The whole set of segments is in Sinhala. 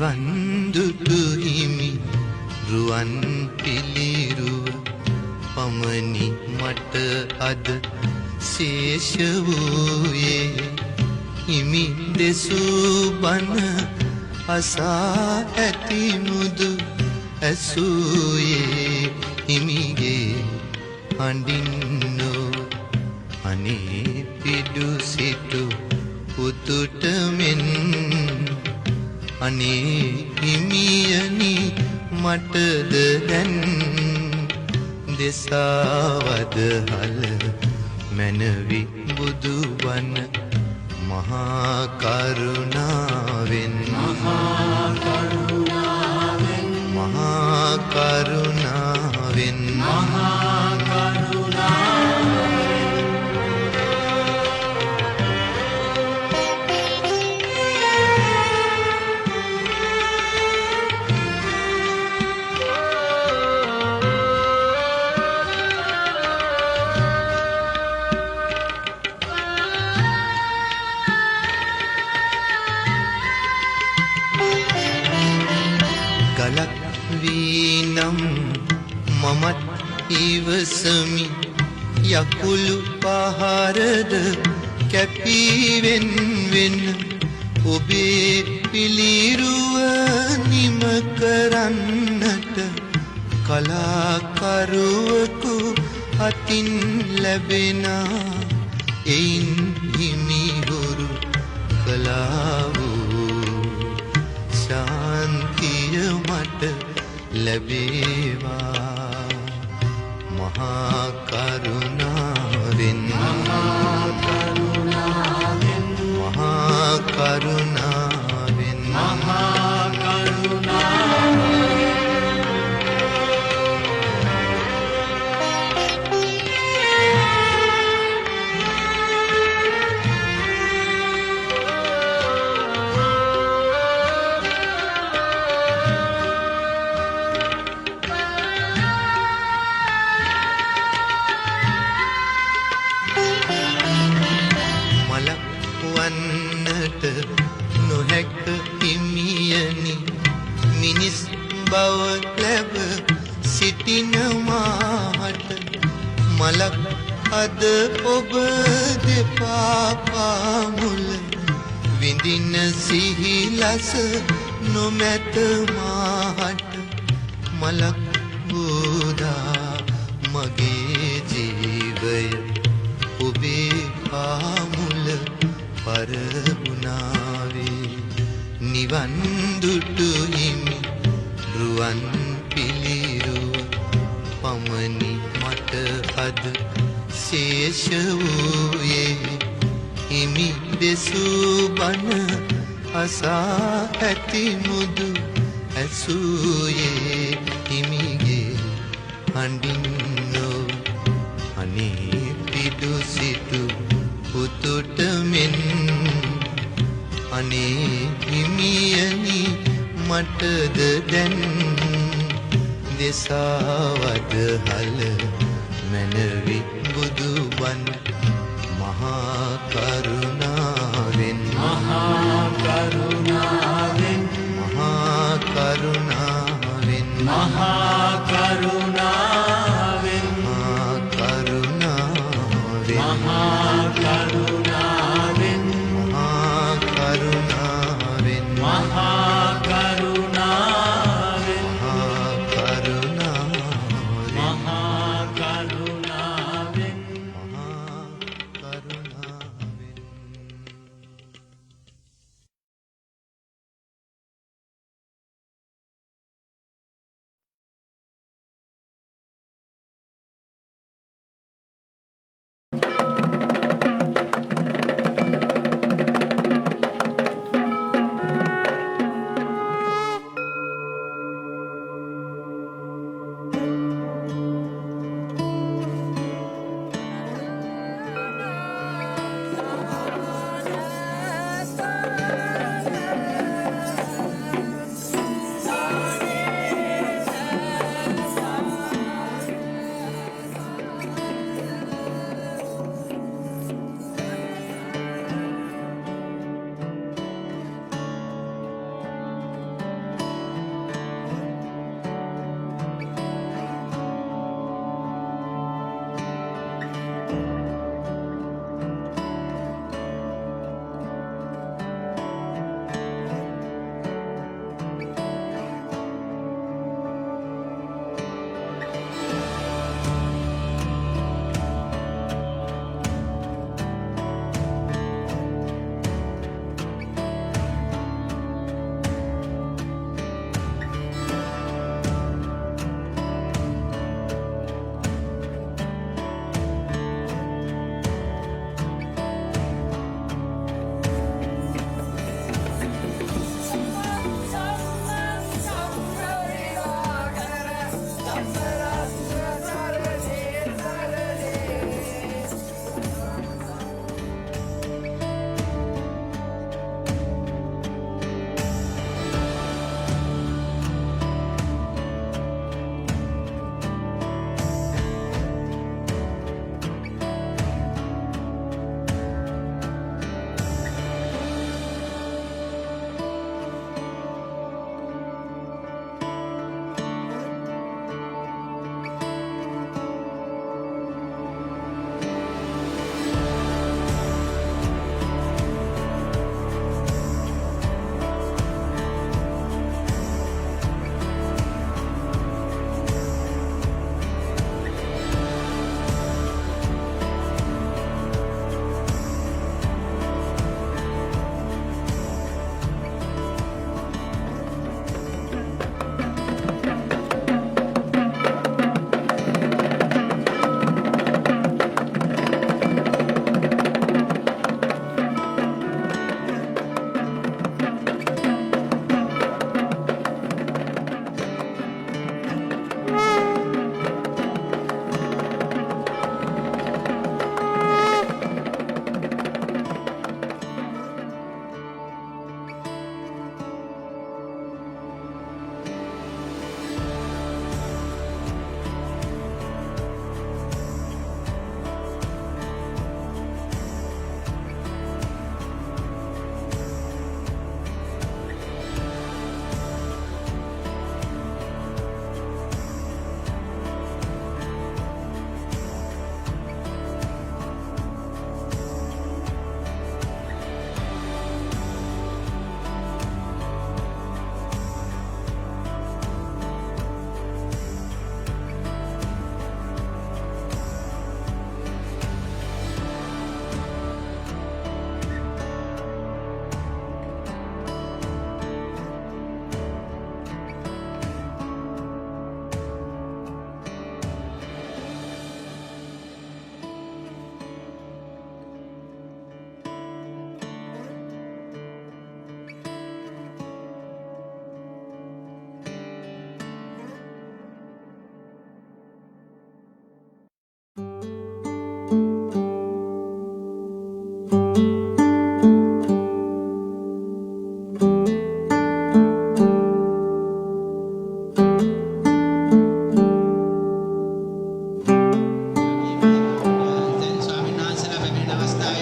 නිවන් දුටු හිමි රුවන් පිළිරුව පමණි මට අද ශේෂ වූයේ හිමි දෙසූ බණ අසා ඇති මුදු ඇසූයේ හිමිගේ හඬින්නෝ අනේ පිඩු සිටු පුතුට මෙන් අනේ හිමියනි මටද දැන් දෙසාවද හල මැනවි බුදු වන මහා කරුණාවෙන් මහා කරුණාවෙන් මහා කරුණාවෙන් මහා කරුණාවෙන් ගලක් වීනම් මමත් ඉවසමි යකුළු පහරද කැපීවෙන් වෙන ඔබේ පිළිරුව නිම කරන්නට කලාකරුවෙකු අතින් ලැබෙනා එයින් හිමිහුරු කලා වූ ශාන්තිය මට ලැබේවා මහා කරුණාවෙන් මහා කරුණාවෙන් මහා කරුණාවෙන් මහා කරුණාවෙන් වන්නට නොහැක හිමියනි මිනිස් බව ලැබ සිටින මාට මලක් අද ඔබ දෙපා පාමුල විඳින සිහිලස නොමැත මාට මලක් බුදා මගේ ජීවය ඔබේ පාමුල පරගුණාවේ නිවන් දුටු හිමි රුවන් පිළිරුව පමණි මට අද ශේෂ වූයේ හිමි දෙසූ බණ අසා ඇති මුදු ඇසූයේ හිමිගේ හඬින්නෝ අනේ පිඩු සිටු පුතුට මෙන් අනේ හිමියනි මටද දැන් දෙසාවද හල මැනවි බුදු වන් මහා කරුණාවෙන් මහා කරුණාවෙන් මහා කරුණාවෙන් මහා කරුණාවෙන් මහා කරුණාවෙන් මහා කරුණාවෙන් මහා කරුණාවෙන් මහා කරුණාවෙන් මහා කරුණාවෙන් මහා කරුණාවෙන් මහා කරුණාවෙන්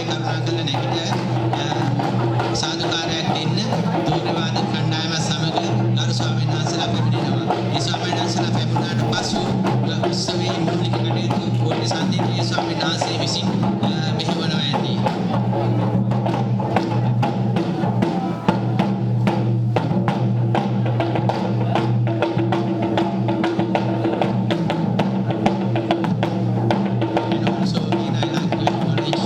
කරුණාකරලා නැගිට සාදුකාරයක් දෙන්න දෝරවාද කණ්ඩායම සමග ගරු ස්වාමීන් වහන්සේලා පැමිණෙනවා. ඒ ස්වාමීන් වහන්සේලා පැමිණුණාට පසු උත්සවයේ මූලික කටයුතු පොඩි සන්දිගේ ස්වාමීන් වහන්සේ විසින් මෙහෙවනවා ඇති. And also in I like college,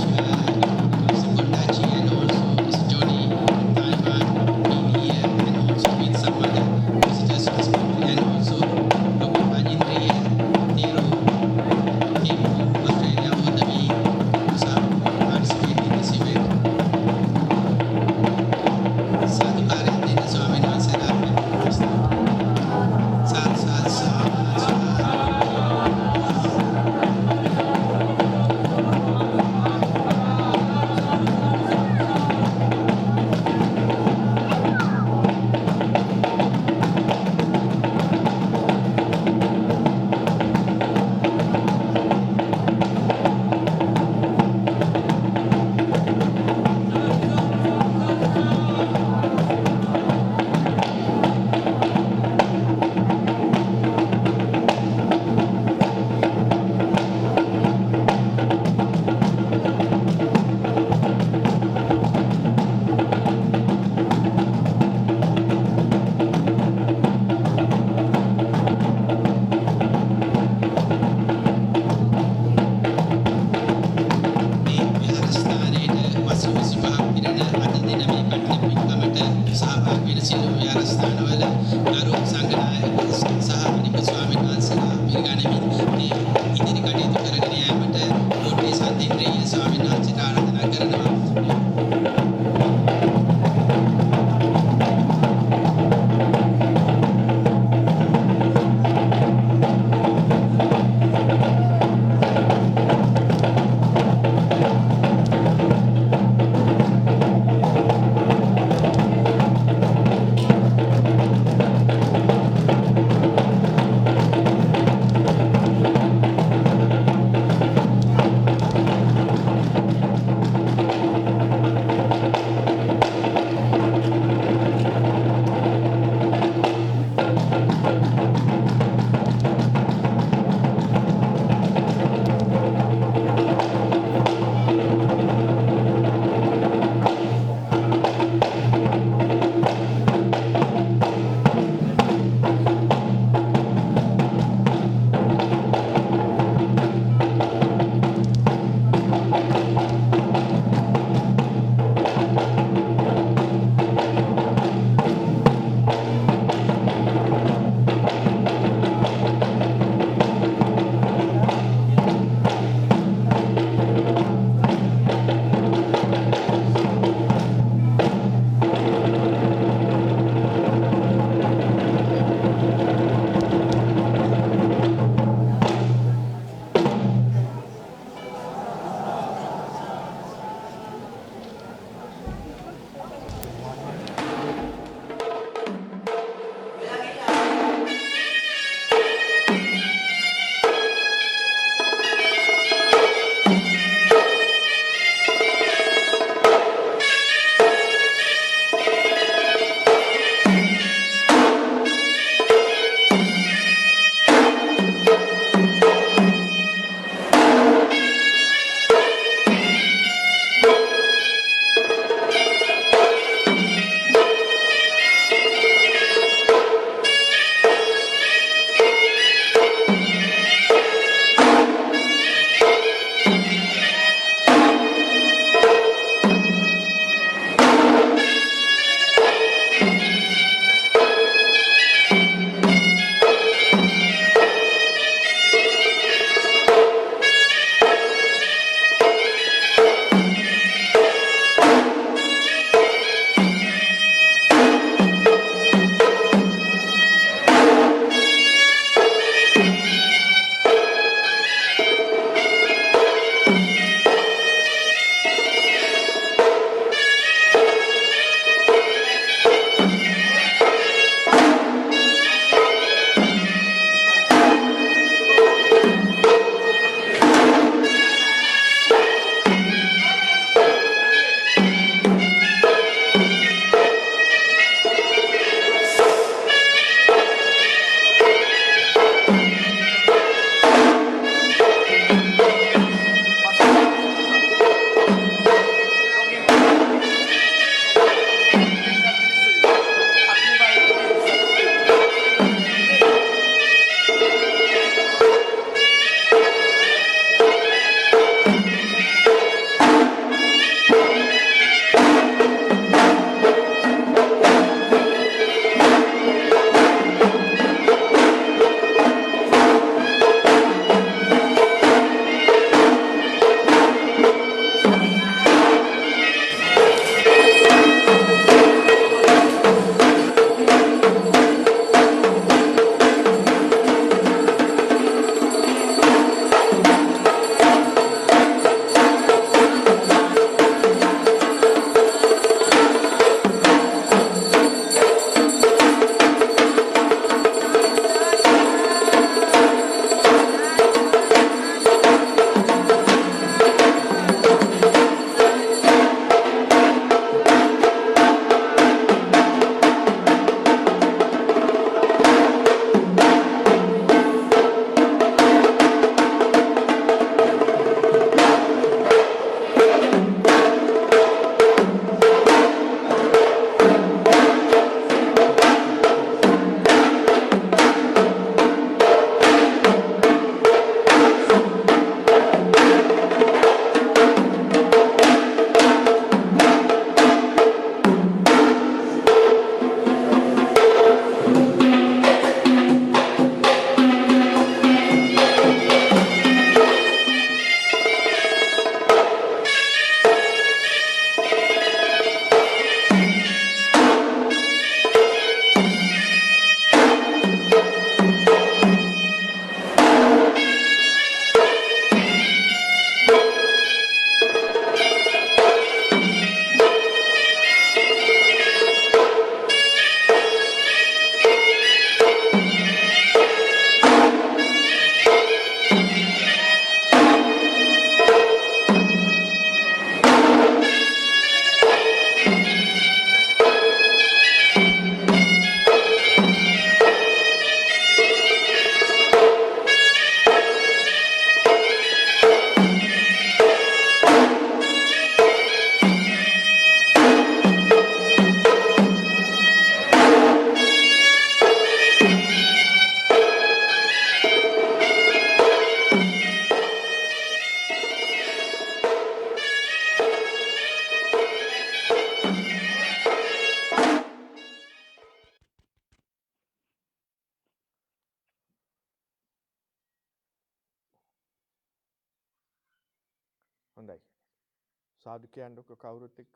සාදු කියන්නක කවුරුත් එක්ක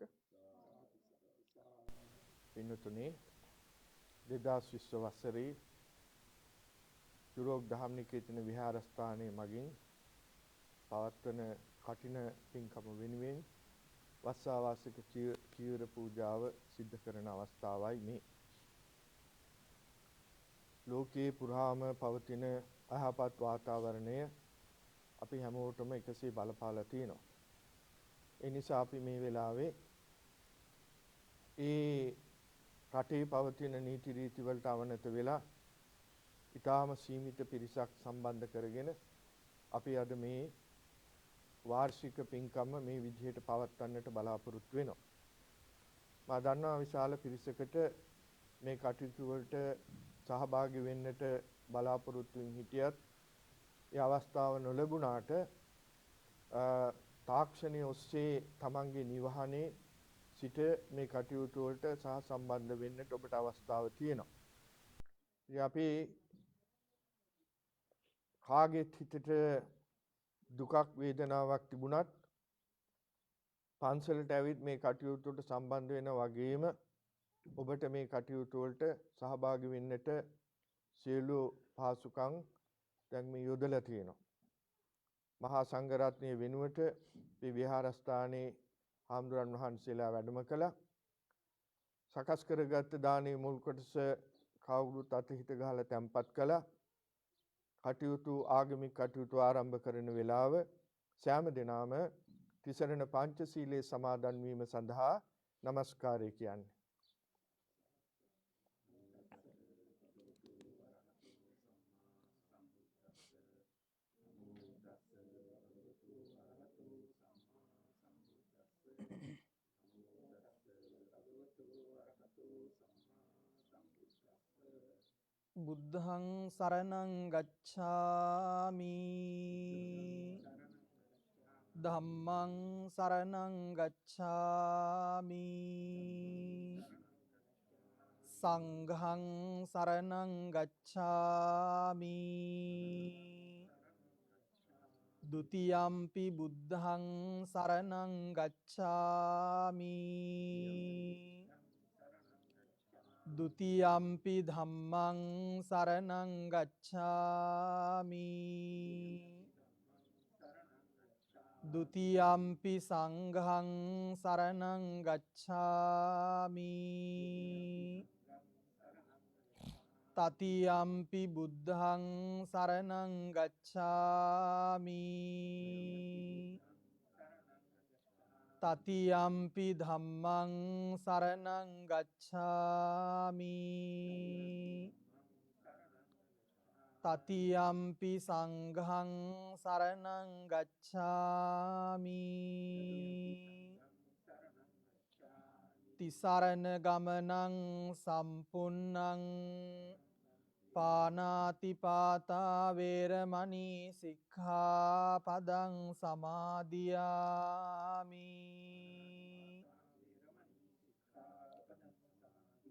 පින්නතුනේ 2020 වසරේ යුරෝප් දහම් නිකේතන විහාරස්ථානයේ මගින් පවත්වන කටින පින්කම වෙනුවෙන් වස්සාවාසික චීවර පූජාව සිද්ධ කරන අවස්ථාවයි මේ. ලෝකයේ පුරාම පවතින අයහපත් වාතාවරණය අපි හැමෝටම එකසේ බලපාලා තියෙනවා. ඒ නිසා අපි මේ වෙලාවේ ඒ රටේ පවතින නීති රීති වලට අවනත වෙලා ඊටාම සීමිත පිරිසක් සම්බන්ධ කරගෙන අපි අද මේ වාර්ෂික පින්කම මේ විදිහට පවත්වන්නට බලාපොරොත්තු වෙනවා. මා දන්නවා විශාල පිරිසකට මේ කටයුතු වලට සහභාගී වෙන්නට බලාපොරොත්තු වෙමින් හිටියත් ඒ අවස්ථාව නොලැබුණාට තාක්ෂණයේ ඔස්සේ තමන්ගේ නිවහනේ සිට මේ කටයුතු වලට සහ සම්බන්ධ වෙන්නට ඔබට අවස්ථාව තියෙනවා. ඉතින් අපි කාගෙත් හිතට දුකක් වේදනාවක් තිබුණත් පන්සලට ඇවිත් මේ කටයුතු වලට සම්බන්ධ වෙන වගේම ඔබට මේ කටයුතු වලට සහභාගී වෙන්නට සියලු පහසුකම් දැන් මේ යොදලා තියෙනවා. මහා සංඝරත්නය වෙනුවට මේ විහාරස්ථානයේ හාමුදුරන් වහන්සේලා වැඩම කළා. සකස් කරගත් දානයේ මුල් කොටස කවුරුත් අතහිත ගහලා තැම්පත් කළා. කටයුතු ආගමික කටයුතු ආරම්භ කරන වෙලාව සෑම දිනම තිසරණ පංචශීලයේ සමාදන් වීම සඳහා নমස්කාරය කියන්නේ. බුද්ධං සරණං ගච්ඡාමි ධම්මං සරණං ගච්ඡාමි සංඝං සරණං ගච්ඡාමි ဒ ුතියම්පි බුද්ධං සරණං ගච්ඡාමි ဒ ුතියම්පි ධම්මං සරණං ගච්ඡාමි ဒ ුතියම්පි සංඝං සරණං ගච්ඡාමි တ තියම්පි බුද්ධං සරණං ගච්ඡාමි တ තියම්පි ධම්මං සරණං ගච්ඡාමි တ තියම්පි සංඝං සරණං ගච්ඡාමි ติ සරණ ගමනං සම්පුන්නං පානාති පාතා වේරමණී සික්ඛාපදං සමාදියාමි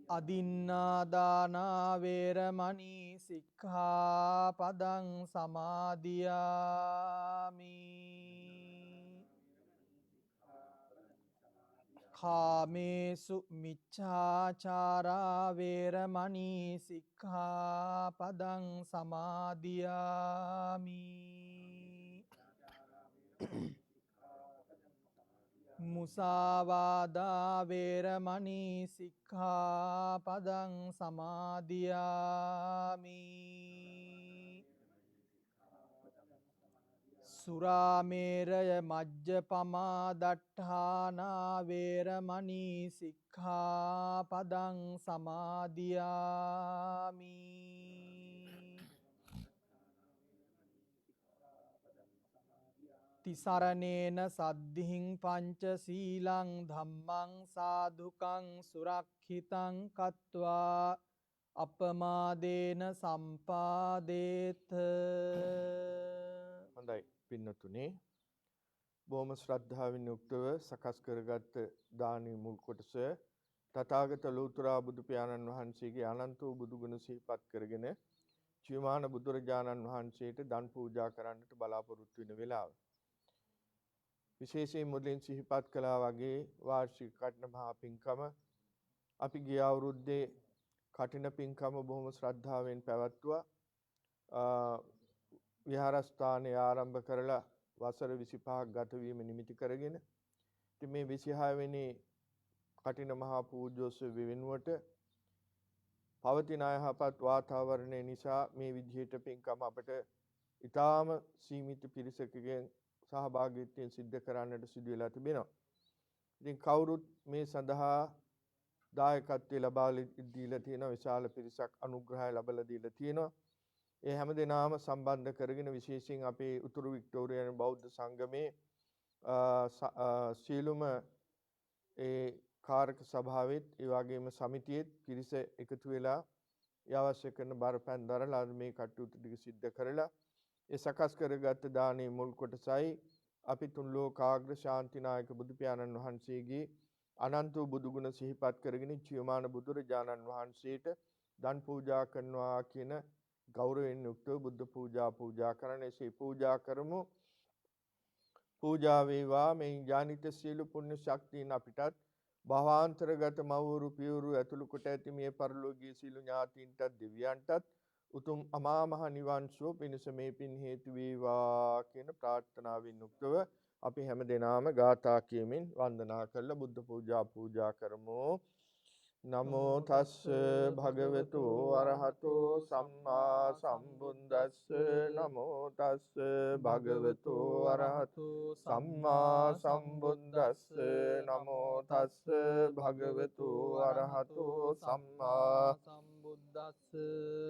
අදින්නාදානා වේරමණී සික්ඛාපදං සමාදියාමි කාමේසු මිච්ඡාචාරා වේරමණී සික්ඛාපදං සමාදියාමි මුසාවාදා වේරමණී සික්ඛාපදං සමාදියාමි සුරාමේරය මජ්ජපමා දට්ඨානා වේරමණී සික්ඛාපදං සමාදියාමි තිසරණේන සද්ධින් පංච සීලං ධම්මං සාදුකං සුරක්ෂිතං කତ୍වා අපමාදේන සම්පාදේත. හොඳයි පින්නතුනේ බොහොම ශ්‍රද්ධාවෙන් යුක්තව සකස් කරගත් දානි මුල් කොටස තථාගත ලෝතර බුදු පියාණන් වහන්සේගේ අනන්ත වූ බුදු ගුණ සිහිපත් කරගෙන ජීවමාන බුදුරජාණන් වහන්සේට දන් පූජා කරන්නට බලාපොරොත්තු වෙන වෙලාව. විශේෂයෙන් මුලින් සිහිපත් කළා වගේ වාර්ෂික කඨින මහා පින්කම අපි ගිය අවුරුද්දේ කඨින පින්කම බොහොම ශ්‍රද්ධාවෙන් පැවැත්වුවා. විහාරස්ථානය ආරම්භ කරලා වසර 25ක් ගත වීම නිමිති කරගෙන ඉතින් මේ 26 වෙනි කඨින මහා පූජෝත්සව වෙනුවට පවතින යහපත් වාතාවරණය නිසා මේ විදිහට පින්කම අපට ඊටාම සීමිත පිරිසකගෙන් සහභාගීත්වයෙන් සිද්ධ කරන්නට සිදු වෙලා තිබෙනවා. ඉතින් කවුරුත් මේ සඳහා දායකත්වය ලබා දීලා තියෙනවා. විශාල පිරිසක් අනුග්‍රහය ලැබලා දීලා තියෙනවා. ඒ හැම දිනාම සම්බන්ධ කරගෙන විශේෂයෙන් අපේ උතුරු වික්ටෝරියානු බෞද්ධ සංගමේ සීලුම ඒ කාරක සභාවෙත් ඒ වගේම සමිතියෙත් පිරිස එකතු වෙලා අවශ්‍ය කරන බරපැන් දරලා මේ කටයුතු ටික සිද්ධ කරලා ඒ සකස් කරගත් දානේ මුල් කොටසයි අපි තුන් ලෝකාග්‍ර ශාන්තිනායක බුදු පියාණන් වහන්සේගේ අනන්ත වූ බුදු ගුණ සිහිපත් කරගෙන ජීවමාන බුදුරජාණන් වහන්සේට දන් පූජා කරනවා කියන ගෞරවයෙන් යුක්තව බුද්ධ පූජා කරන එසේ පූජා කරමු. පූජා වේවා මේ ඥානිත සීල පුණ්‍ය ශක්තියන් අපිටත් භවාන්තරගත මව්වරු පියවරු ඇතුළු කොට ඇති මේ පරලෝකීය සීල ඥාතීන්ටත් දෙවියන්ටත් උතුම් අමා මහ නිවන් සුව පිණිස මේ පින් හේතු වේවා කියන ප්‍රාර්ථනාවෙන් යුක්තව අපි හැම දිනාම ගාථා කියමින් වන්දනා කරලා බුද්ධ පූජා කරමු. නමෝ තස්ස භගවතු අරහතෝ සම්මා සම්බුද්දස්ස නමෝ තස්ස භගවතු අරහතෝ සම්මා සම්බුද්දස්ස නමෝ තස්ස භගවතු අරහතෝ සම්මා සම්බුද්දස්ස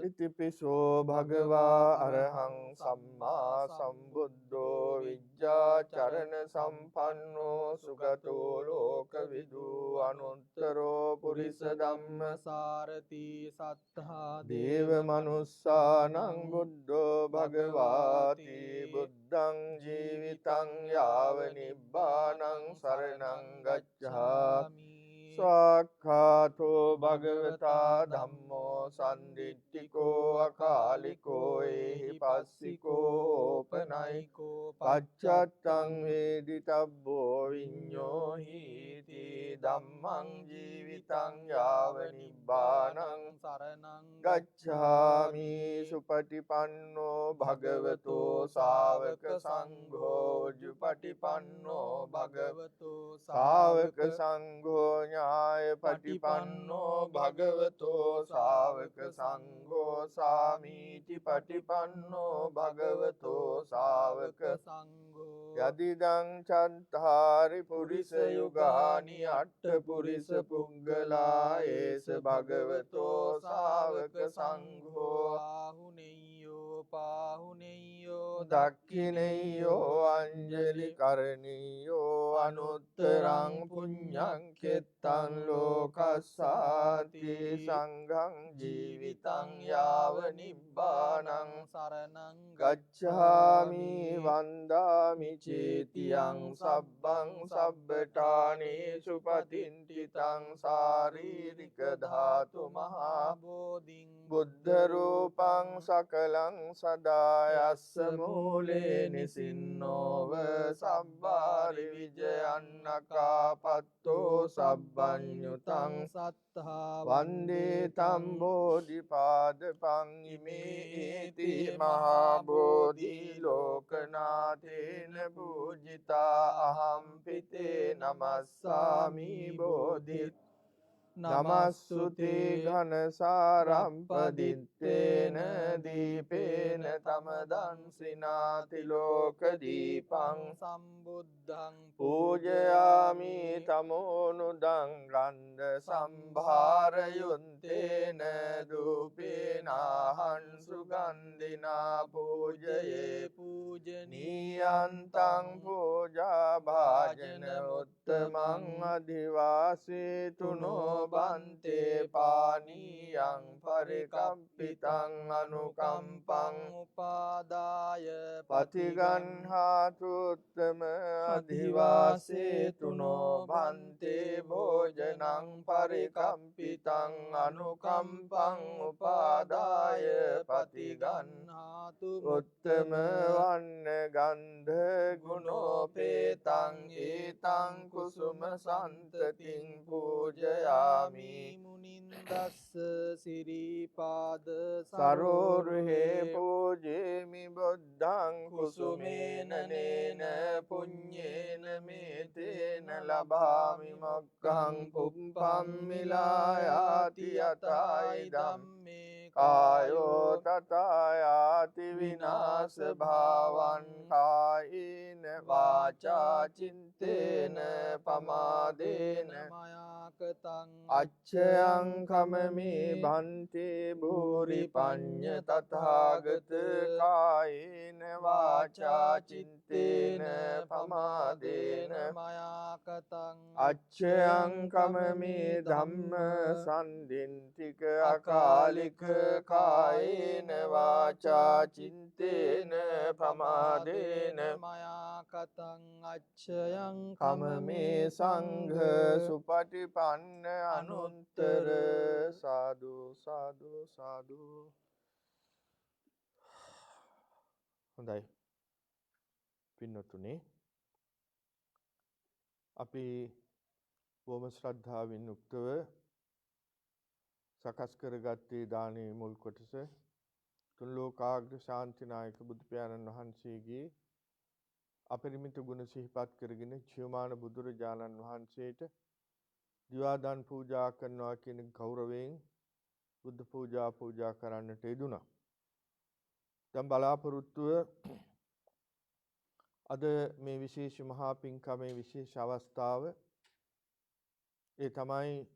ඉතිපිසෝ භගවා අරහං සම්මා සම්බුද්ධෝ විජ්ජාචරණ සම්පන්නෝ සුගතෝ ලෝකවිදු අනුත්තරෝ පුරිස ධම්ම සාරති සත්තා දේව මනුස්සානං බුද්ධෝ භගවාති බුද්ධං ජීවිතං යාව නිබ්බානං සරණං ගච්ඡාමි. ස්වාක්ඛාතෝ භගවතා ධම්මෝ සම්දිට්ඨිකෝ අකාලිකෝ ඒහි පස්සිකෝ ඕපනයිකෝ පච්චත්තං වේදිතබ්බෝ විඤ්ඤෝ හීති ධම්මං ජීවිතං යාව නිබ්බානං සරණං ගච්ඡාමි. සුපටිපන්නෝ භගවතෝ ශාවක සංඝෝ ජුපටිපන්නෝ භගවතෝ ශාවක සංඝෝ ඥාය පටිපන්නෝ භගවතෝ ශාවක සංඝෝ සාමීති පටිපන්නෝ භගවතෝ ශාවක සංඝෝ යදිදං චත්තාරි පුරිස යුගානි අට්ඨ පුරිස පුංගලා ඒස භගවතෝ ශාවක සංඝෝ ආහුනේයෝ පාහුනේයෝ දක්ඛිනේයෝ අංජලි කරණීයෝ අනුත්තරං පුඤ්ඤං කෙත්තං ලෝකස්සාති සංඝං ජීවිතං යාව නිබ්බානං සරණං ගච්ඡාමි. වන්දාමි චේතියං සබ්බං සබ්බඨානේසු පතින්තිතං ශාරීරික ධාතු මහා බෝධිං බුද්ධ රූපං සකලං සදායස්ස මූලේ නිසින්නෝව සබ්බාරි විජයන්නකාපත්තෝ සබ්බඤ්ඤුතං සත්තා වන්දේ තම් බෝධිපාදපං ඉමේති මහා බෝධි ලෝකනාථේන පූජිතා අහම් පිතේ නමස්සාමි බෝධි නමස්සුතේ ඝන සාරම්පදිත්තේන දීපේන තමදං සිනාති ලෝක දීපං සම්බුද්ධං පූජයාමි තමෝනුදං ගන්ධ සම්භාරයුන්තේන දූපේනාහං සුගන්ධිනා පූජයේ පූජනීයන්තං පූජා භාජන උත්තමං අධිවාසීතුනෝ බන්තේ පානීයං පරිකම්පිතං අනුකම්පං උපාදාය පතිගන්හාතු උත්තම අධිවාසේතුනෝ භන්තේ භෝජනං පරිකම්පිතං අනුකම්පං උපාදාය පතිගන්හාතු උත්තම වන්න ගන්ධ ගුණෝපේතං ඒතං කුසුම සන්තතින් පූජයාමි මුනින්දස්ස සිරිපාද සරෝරුහේ පූජේමි බුද්ධං කුසුමේන නේන පුඤ්ඤේන මේතේන ලබාමි මොක්ඛං පුප්පම් මිලායාති යතයි ධම්මේ කායෝ තතයාති විනාශ භාවං කායේන වාචා චින්තේන පමාදේන මයාකතං අච්ඡයං කමමේ භන්තේ භූරි පඤ්ඤ තථාගත කායේන වාචා චිත්තේන පමාදේන මයාකතං අච්ඡයං කමමේ ධම්ම සම්දින්තික අකාලික කායේන වාචා චිත්තේන පමාදේන මයාකතං අච්ඡයං කමමේ සංඝ සුපටිපන්න අනුත්තර සාදු සාදු සාදු. හොඳයි පින්නතුනේ, අපි බොහොම ශ්‍රද්ධාවෙන් යුක්තව සකස් කරගත්තේ දානයේ මුල් කොටස තුන් ලෝකාග්‍ර ශාන්තිනායක බුදු පියාණන් වහන්සේගේ අපරිමිත ගුණ සිහිපත් කරගෙන ජීවමාන බුදුරජාණන් වහන්සේට දිවාදන් පූජා කරනවා කියන ගෞරවයෙන් බුද්ධ පූජා කරන්නට යෙදුණා. දැන් බලාපොරොත්තුව අද මේ විශේෂ මහා පින්කමේ විශේෂ අවස්ථාව ඒ තමයි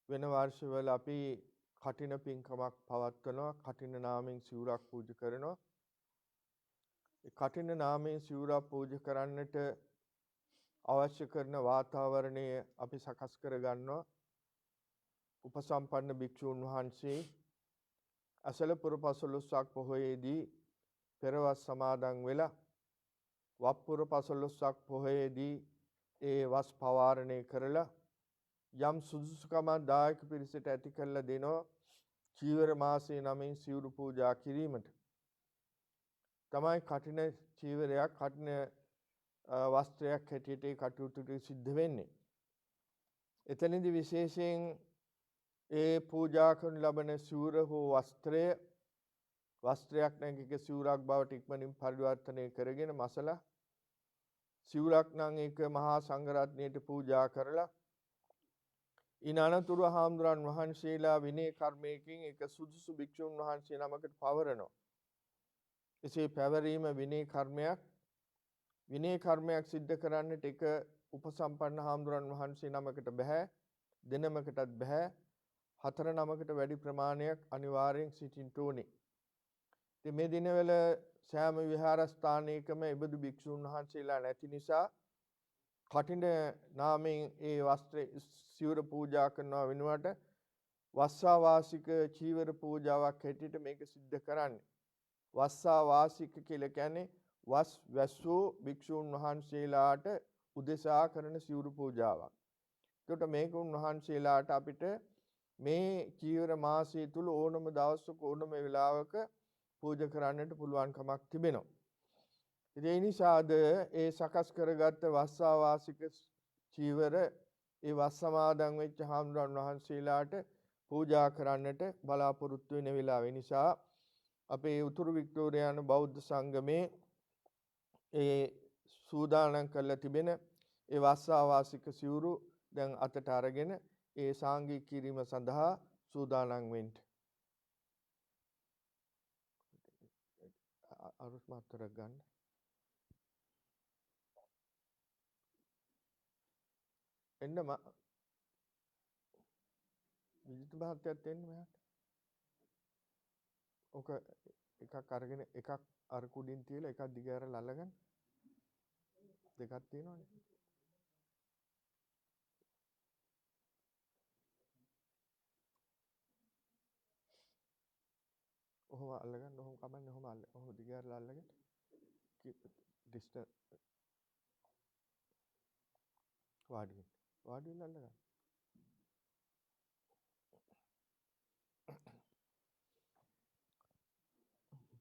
වෙන වර්ෂවල අපි කටින පින්කමක් පවත්වනවා. කටින නාමයෙන් සිවුරක් පූජා කරනවා. ඒ කටින නාමයෙන් සිවුරක් පූජා කරන්නට අවශ්‍ය කරන වාතාවරණය අපි සකස් කර ගන්නවා. උපසම්පන්න භික්ෂූන් වහන්සේ අසලපුර පසළොස්වක් පොහොයේදී පෙරවස් සමාදන් වෙලා වප්පුර පසළොස්වක් පොහොයේදී ඒ වස් පවාරණය කරලා යම් සුදුසුකමක් දායක පිරිසට ඇති කරලා දෙනවා. චීවර මාසයේ නමින් සිවුරු පූජා කිරීමට තමයි කටින චීවරයක් කටින වස්ත්‍රයක් හැටියට ඒ කටයුතු සිද්ධ වෙන්නේ. එතනදී විශේෂයෙන් ඒ පූජා කරන ලබන සිවුර හෝ වස්ත්‍රයක් නම් එක සිවුරක් බවට ඉක්මනින් පරිවර්තනය කරගෙන මසලා සිවුරක් නම් ඒක මහා සංඝරත්නයට පූජා කරලා ඉන් අනතුරු හාමුදුරන් වහන්සේලා විනය කර්මයකින් එක සුදුසු භික්ෂුන් වහන්සේ නමකට පවරනවා. එසේ පැවරීම විනය කර්මයක්. විනය කර්මයක් සිද්ධ කරන්නට එක උපසම්පන්න හාමුදුරන් වහන්සේ නමකට බෑ, දෙනමකටත් බෑ, 4 නමකට වැඩි ප්‍රමාණයක් අනිවාර්යෙන් සිටින්න ඕනේ. ඉතින් මේ දිනවල සෑම විහාරස්ථානයකම එබඳු භික්ෂුන් වහන්සේලා නැති නිසා කටින නාමයෙන් ඒ වස්ත්‍ර සිවුර පූජා කරනවා වෙනුවට වස්සා වාසික චීවර පූජාවක් හැටියට මේක සිද්ධ කරන්නේ. වස්සා වාසික කියලා කියන්නේ වස් වැස්සෝ භික්ෂුන් වහන්සේලාට උදෙසා කරන සිවුරු පූජාවක්. ඒකට මේක උන්වහන්සේලාට අපිට මේ චීවර මාසය තුල ඕනම දවසක ඕනම වෙලාවක පූජා කරන්නට පුළුවන්කමක් තිබෙනවා. ඒ නිසාද ඒ සකස් කරගත්ත වස්සා වාසික චීවර ඒ වස් සමාදන් වෙච්ච හාමුදුරන් වහන්සේලාට පූජා කරන්නට බලාපොරොත්තු වෙන වෙලාව නිසා අපේ උතුරු වික්ටෝරියානු බෞද්ධ සංගමේ ඒ සූදානම් කරලා තිබෙන ඒ වස්සා වාසික සිවුරු දැන් අතට අරගෙන ඒ සාංගික කිරීම සඳහා සූදානම් වෙන්න. අරුත් මාතරක් ගන්න. එන්න විජිත මහත්තයත් එන්න මෙහාට. ඔක එකක් අරගෙන එකක් අර කුඩින් තියලා එකක් දිග ඇරලා අල්ලගන්න. දෙකක් තියෙනවනේ. ඔහොම අල්ලගන්න ඔහොම කමන්නේ ඔහොම ඔහොම දිගහැරලා අල්ලගෙන ඩිස්ටන්ස් වාඩි වෙන්න අල්ලගන්න.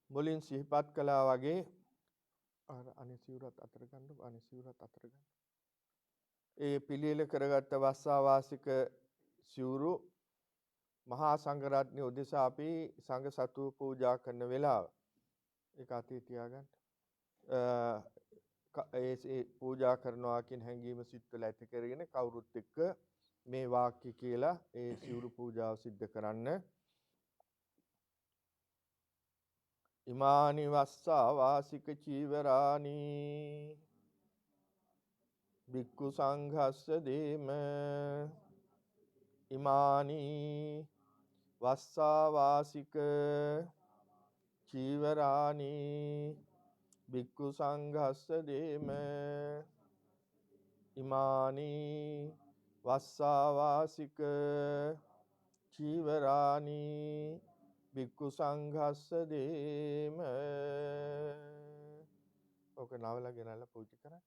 මුලින් සිහිපත් කළා වගේ අනේ සිවුරත් අතර ගන්න අනේ සිවුරත් අතර ගන්න. ඒ පිළියෙල කරගත්ත වස්සාවාසික සිවුරු මහා සංඝරත්නය උදෙසා අපි සංඝ සතු පූජා කරන වෙලාව ඒක අතේ තියාගන්න. ඒ පූජා කරනවා කියන හැඟීම සිත්වල ඇති කරගෙන කවුරුත් එක්ක මේ වාක්‍ය කියලා ඒ සිවුරු පූජාව සිද්ධ කරන්න. ඉමානි වස්සා වාසික චීවරානි භික්ඛු සංඝස්ස දේම ඉමානි වස්සා වාසික චීවරානි භික්ඛු සංඝස්ස දේම ඉමානි වස්සා වාසික චීවරානි භික්ඛු සංඝස්ස දේම. ඔක නවලා ගෙනල්ලා පූජා කරන්න.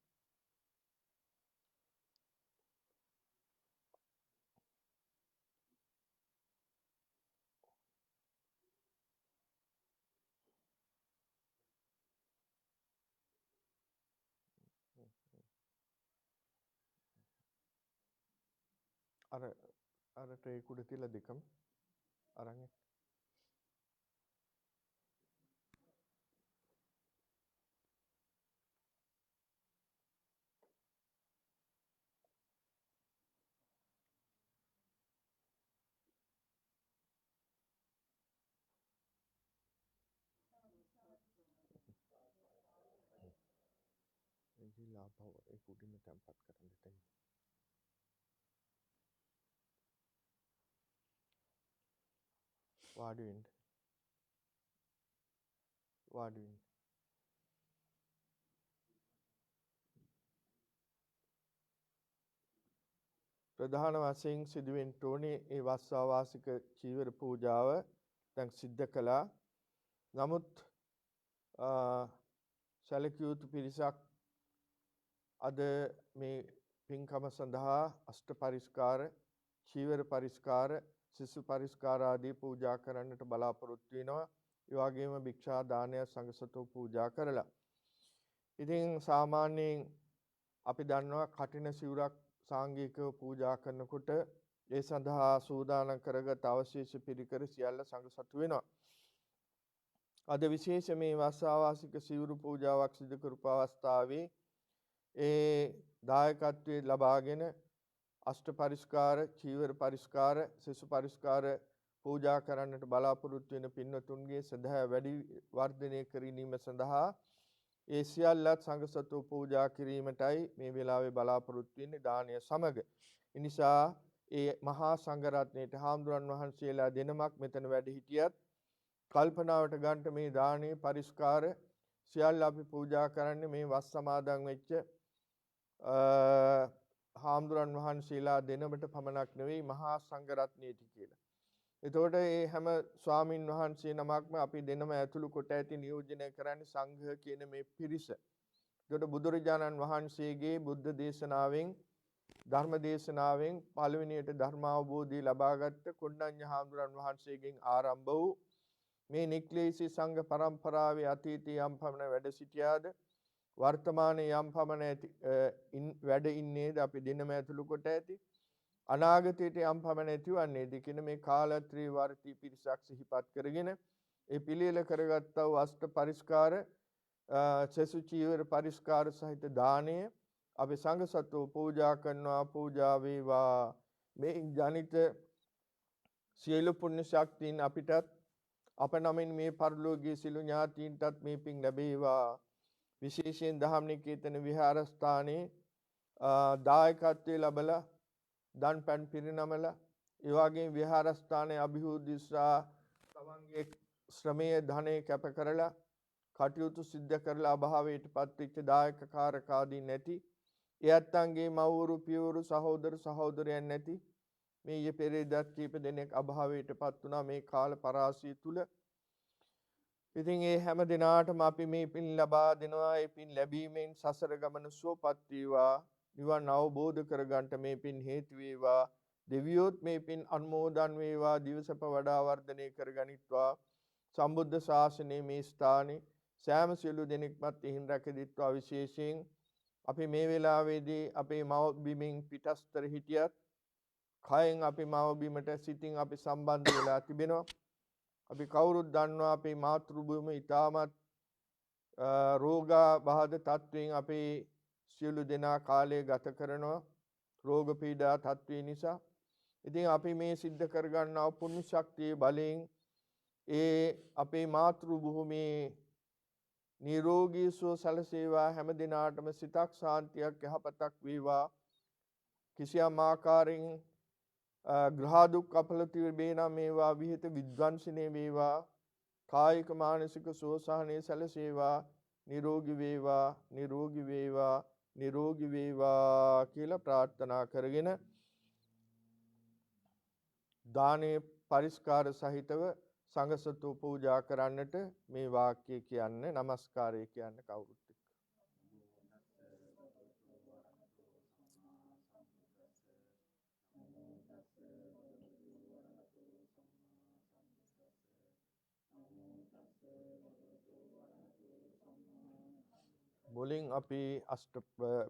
අර ට්‍රේ කුඩ තියලා දෙකම අරන් ගිහිල්ලා ආපහු ඒ කුඩින්ම තැම්පත් කරන්න දෙන්න. වාඩි වෙන්න. වාඩි වෙන්න. ප්‍රධාන වශයෙන් සිදුවෙන්න ඕනේ ඒ වස්සාවාසික චීවර පූජාව දැන් සිද්ධ කළා. නමුත් සැලකිය යුතු පිරිසක් අද මේ පින්කම සඳහා අෂ්ට පරිස්කාර, චීවර පරිස්කාර, සිසු පරිස්කාර ආදී පූජා කරන්නට බලාපොරොත්තු වෙනවා. ඒ වගේම භික්ෂා දානය සංඝසතු පූජා කරලා. ඉතින් සාමාන්‍යයෙන් අපි දන්නවා කටින සිවුරක් සාංගිකව පූජා කරනකොට ඒ සඳහා සූදානම් කරගත් අවශේෂ පිරිකර සියල්ල සංඝසතු වෙනවා. අද විශේෂ මේ වස්සාවාසික සිවුරු පූජාවක් සිදු කරපු අවස්ථාවේ ඒ දායකත්වයේ ලබාගෙන අෂ්ට පරිස්කාර, චීවර පරිස්කාර, සිසු පරිස්කාර පූජා කරන්නට බලාපොරොත්තු වෙන පින්වතුන්ගේ සදා වැඩි වර්ධනය කිරීම සඳහා ඒ සියල්ලත් සංඝසතු පූජා කිරීමටයි මේ වෙලාවේ බලාපොරොත්තු වෙන්නේ දානය සමග. ඒ නිසා ඒ මහා සංඝරත්නයට හාමුදුරන් වහන්සේලා දෙනමක් මෙතන වැඩ හිටියත් කල්පනාවට ගන්නට මේ දානේ පරිස්කාර සියල්ල අපි පූජා කරන්නේ මේ වස් සමාදන් වෙච්ච හාමුදුරන් වහන්සේලා දෙනමට පමණක් නෙවෙයි මහා සංඝරත්නයට කියලා. එතකොට මේ හැම ස්වාමින් වහන්සේ නමක්ම අපි දෙනම ඇතුළු කොට ඇති නියෝජනය කරන්නේ සංඝ කියන මේ පිරිස. එතකොට බුදුරජාණන් වහන්සේගේ බුද්ධ දේශනාවෙන් ධර්ම දේශනාවෙන් පළවෙනියට ධර්මාවබෝධය ලබාගත් කොණ්ඩඤ්ඤ හාමුදුරන් වහන්සේගෙන් ආරම්භ වූ මේ නික්ලේශී සංඝ පරම්පරාවේ අතීතයේ යම් පමණ වැඩ සිටියාද වර්තමානයේ යම් පමණ වැඩ ඉන්නේද අපි දිනම ඇතුළු කොට ඇති අනාගතයට යම් පමණ ඇතිවන්නේද කියන මේ කාලත්‍රි වර්ති පිරිසක් සිහිපත් කරගෙන ඒ පිළියෙල කරගත්තා වූ අෂ්ට පරිස්කාර සසු චීවර පරිස්කාර සහිත දානය අපි සංඝසතු පූජා කරනවා. පූජා වේවා. මේ ජනිත සියලු පුණ්‍ය ශක්තියින් අපිටත් අප නමින් මේ පරිලෝකීය සිළු ඥාතීන්ටත් මේ පින් ලැබේවා. විශේෂයෙන් දහම් නිකේතන විහාරස්ථානයේ දායකත්වයේ ලැබලා දන් පැන් පිරිනමලා ඒ වගේම විහාරස්ථානයේ අභිවෘද්ධිසා තමන්ගේ ශ්‍රමයේ ධනෙ කැප කරලා කටයුතු සිද්ධ කරලා අභාවයටපත් වෙච්ච දායක කාරකාදී නැති එයත්න්ගේ මව්වරු පියවරු සහෝදර සහෝදරයන් නැති මේ ඊයේ පෙරේදත් කීප දෙනෙක් අභාවයටපත් වුණා මේ කාල පරාසය තුල. ඉතින් ඒ හැම දිනාටම අපි මේ පින් ලබා දෙනවා. ඒ පින් ලැබීමෙන් සසර ගමන සුවපත් වේවා. නිවන් අවබෝධ කරගන්නට මේ පින් හේතු වේවා. දෙවියොත් මේ පින් අනුමෝදන් වේවා. දිවසප වඩා වර්ධනය කරගනිත්වා. සම්බුද්ධ ශාසනයේ මේ ස්ථානයේ සෑම සියලු දෙනෙක්මත් එහින් රැකදිත්වා. විශේෂයෙන් අපි මේ වෙලාවේදී අපේ මව බිමින් පිටස්තර හිටියත් කයෙන් අපි මව බිමට සිතින් අපි සම්බන්ධ වෙලා තිබෙනවා. අපි කවුරුත් දන්නවා අපේ මාතෘ භූමිය ඉතාමත් රෝගාබාධ තත්වයෙන් අපේ සියලු දෙනා කාලය ගත කරනවා රෝග පීඩා තත්ත්වය නිසා. ඉතින් අපි මේ සිද්ධ කරගන්නා පුණ්‍ය ශක්තිය බලයෙන් ඒ අපේ මාතෘ භූමියේ නිරෝගී සුව සැලසේවා. හැම දිනාටම සිතක් ශාන්තියක් යහපතක් වේවා. කිසියම් ආකාරයෙන් ග්‍රහ දුක් අපලති වේනම් මේවා විහිත විද්වංශනේ වේවා. කායික මානසික සෝසහනේ සැලසේවා. නිරෝගී වේවා නිරෝගී වේවා නිරෝගී වේවා කියලා ප්‍රාර්ථනා කරගෙන දානේ පරිස්කාර සහිතව සංඝසතු පූජා කරන්නට මේ වාක්‍ය කියන්නේ নমස්කාරය කියන්නේ කවුරුත් එක්ක. මුලින් අපි අෂ්ට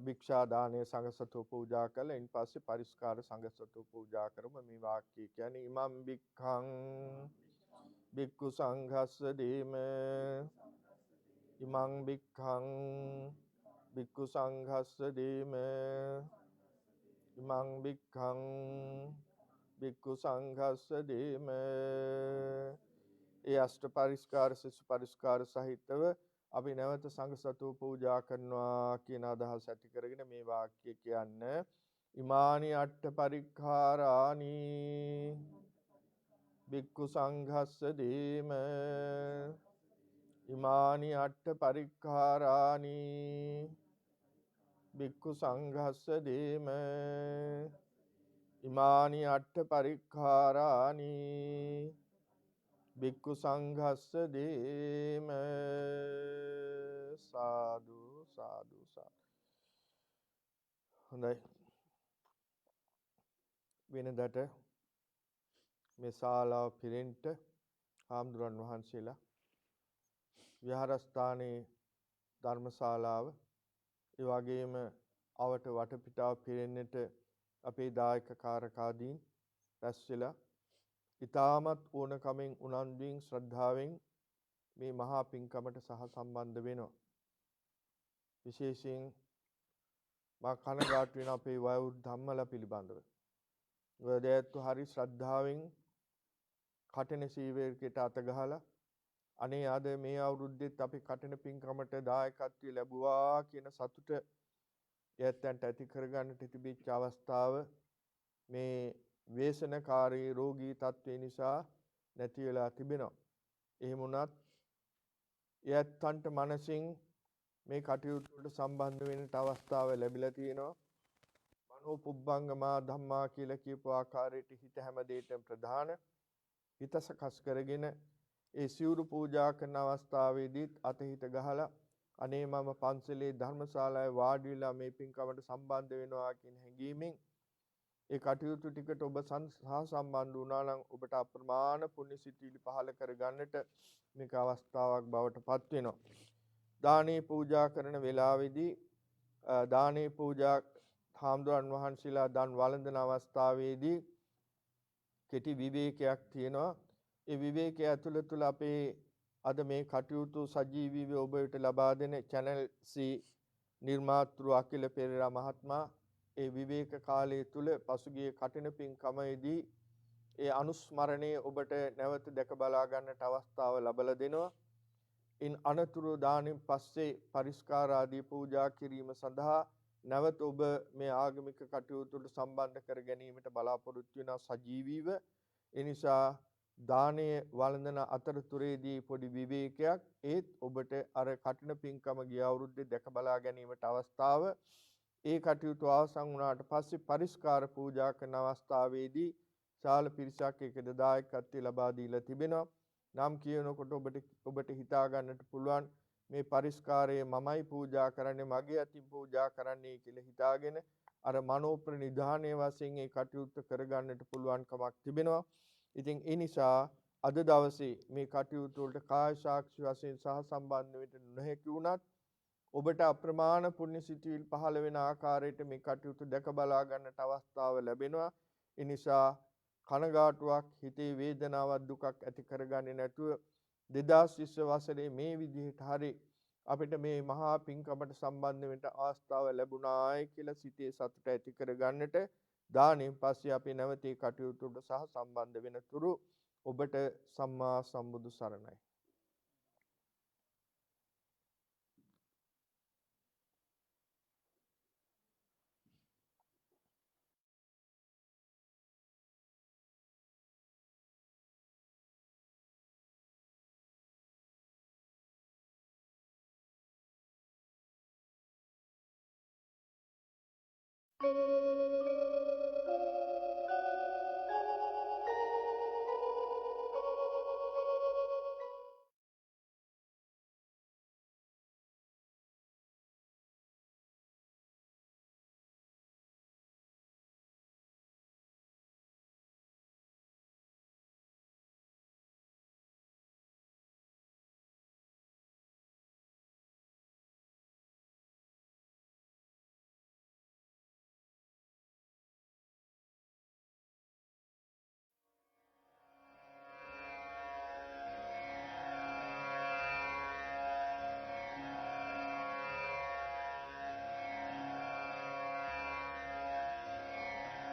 භික්ෂා දානය සංඝසතු පූජා කළා. ඉන් පස්සේ පරිස්කාර සංඝසතු පූජා කරමු. මේ වාක්‍ය කියන්නේ ඉමම් භික්ඛං භික්ඛු සංඝස්ස දීම ඉමං භික්ඛං භික්ඛු සංඝස්ස දීම ඉමං භික්ඛං භික්ඛු සංඝස්ස දීම. ඒ අෂ්ට පරිස්කාර සිසු පරිස්කාර සහිතව අපි නැවත සංඝසතු පූජා කරනවා කියන අදහස ඇති කරගෙන මේ වාක්‍ය කියන්නේ ඉමානි අට්ඨ පරික්ඛාරානි භික්ඛු සංඝස්ස දීම ඉමානි අට්ඨ පරික්ඛාරානි භික්ඛු සංඝස්ස දීම ඉමානි අට්ඨ පරික්ඛාරානි භික්ඛු සංඝස්ස දීම. සාදු සාදු සාදු. හොඳයි. වෙනදට මේ ශාලාව පිරෙන්ට හාමුදුරන් වහන්සේලා විහාරස්ථානයේ ධර්මශාලාව ඒ වගේම අවට වටපිටාව පිරෙන්නට අපේ දායක කාරකාදීන් රැස් වෙලා ඉතාමත් ඕනකමෙන් උනන්දුවෙන් ශ්‍රද්ධාවෙන් මේ මහා පින්කමට සහ සම්බන්ධ වෙනවා. විශේෂයෙන් මා කනගාටු වෙන අපේ වයෝවෘද්ධ අම්මලා පිළිබඳව. වදෑත්තු හරි ශ්‍රද්ධාවෙන් කටන සීවරයට අත ගහලා අනේ අද මේ අවුරුද්දෙත් අපි කටන පින්කමට දායකත්වය ලැබුවා කියන සතුට යැත්තන්ට ඇති කරගන්නට තිබිච්ච අවස්ථාව මේ වේසනකාරී රෝගී තත්ත්වය නිසා නැති වෙලා තිබෙනවා. එහෙම වුණත් යැත්තන්ට මනසින් මේ කටයුතු වලට සම්බන්ධ වෙන්නට අවස්ථාව ලැබිලා තියෙනවා. මනෝ පුබ්බංගමා ධම්මා කියලා කියපු ආකාරයට හිත හැම දෙයකටම ප්‍රධාන හිත සකස් කරගෙන ඒ සිවුරු පූජා කරන අවස්ථාවේදීත් අතහිත ගහලා අනේ මම පන්සලේ ධර්මශාලාවේ වාඩි වෙලා මේ පින්කමට සම්බන්ධ වෙනවා කියන හැඟීමෙන් ඒ කටයුතු ටිකට ඔබ සම්බන්ධ වුණා නම් ඔබට අප්‍රමාණ පුණ්‍ය සිතිවිලි පහළ කරගන්නට මේක අවස්ථාවක් බවට පත් වෙනවා. දානේ පූජා කරන වෙලාවේදී දානේ පූජා හාමුදුරන් වහන්සේලා දන් වළඳන අවස්ථාවේදී කෙටි විවේකයක් තියෙනවා. ඒ විවේකය ඇතුළත තුළ අපේ අද මේ කටයුතු සජීවීව ඔබට ලබා දෙන channel C නිර්මාතෘ අකිල පෙරේරා මහත්මයා ඒ විවේක කාලය තුල පසුගිය කටින පින්කමේදී ඒ අනුස්මරණය ඔබට නැවත දැක බලා ගන්නට අවස්ථාව ලැබලා දෙනවා. ඉන් අනතුරු දානින් පස්සේ පරිස්කාර ආදී පූජා කිරීම සඳහා නැවත ඔබ මේ ආගමික කටයුතු වලට සම්බන්ධ කර ගැනීමට බලාපොරොත්තු වෙන සජීවීව. ඒ නිසා දානය වළඳන අතරතුරේදී පොඩි විවේකයක් ඒත් ඔබට අර කටින පින්කම ගිය අවුරුද්දේ දැක බලා ගැනීමට අවස්ථාව. ඒ කටයුතු අවසන් වුණාට පස්සේ පරිස්කාර පූජා කරන අවස්ථාවේදී ශාල පිරිසක් ඒකද දායකත්වය ලබා දීලා තිබෙනවා. නම් කියනකොට ඔබට හිතා ගන්නට පුළුවන් මේ පරිස්කාරයේ මමයි පූජා කරන්නේ මගේ අතින් පූජා කරන්නේ කියලා හිතාගෙන අර මනෝ ප්‍රනිධානයේ වශයෙන් ඒ කටයුත්ත කරගන්නට පුළුවන්කමක් තිබෙනවා. ඉතින් ඒ නිසා අද දවසේ මේ කටයුතු වලට කාය සාක්ෂි වශයෙන් සහ සම්බන්ධ වෙන්න නොහැකි වුණත් ඔබට අප්‍රමාණ පුණ්‍ය සිතුවිලි පහළ වෙන ආකාරයට මේ කටයුතු දැක බලා ගන්නට අවස්ථාව ලැබෙනවා. ඒ නිසා කනගාටුවක් හිතේ වේදනාවක් දුකක් ඇති කරගන්නේ නැතුව 2020 වසරේ මේ විදිහට හරි අපිට මේ මහා පින්කමට සම්බන්ධ වෙන්න අවස්ථාව ලැබුණායි කියලා සිතේ සතුට ඇති කරගන්නට දානෙන් පස්සේ අපි නැවත මේ කටයුතු වලට සහ සම්බන්ධ වෙන තුරු ඔබට සම්මා සම්බුදු සරණයි.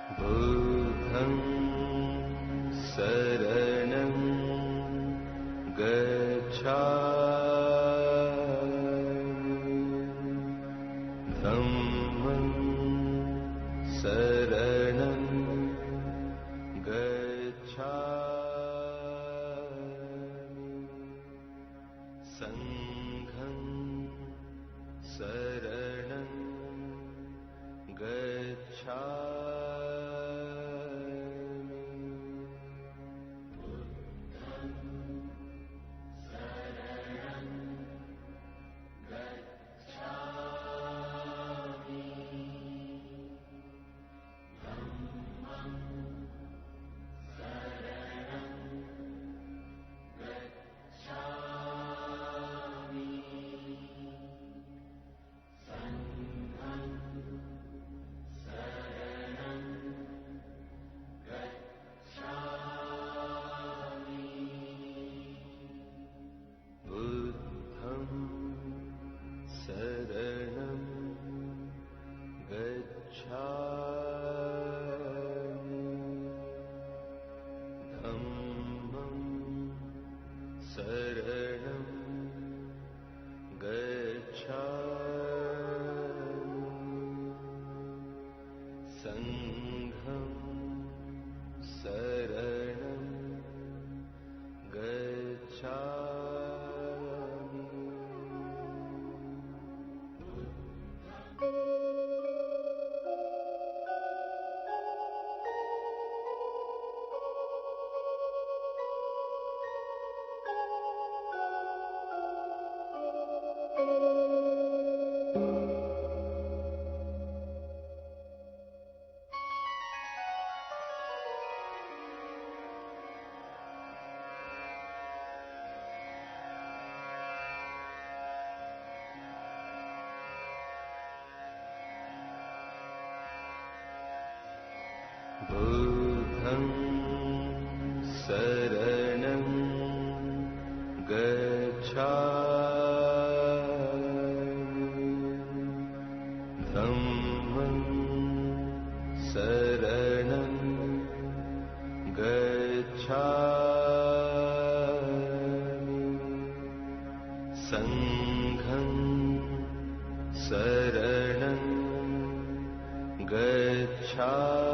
बुद्धं शरणं गच्छामि धम्मं शरणं गच्छामि संघं शरणं गच्छामि बुद्धं शरणं गच्छामि धम्मं शरणं गच्छामि संघं शरणं गच्छामि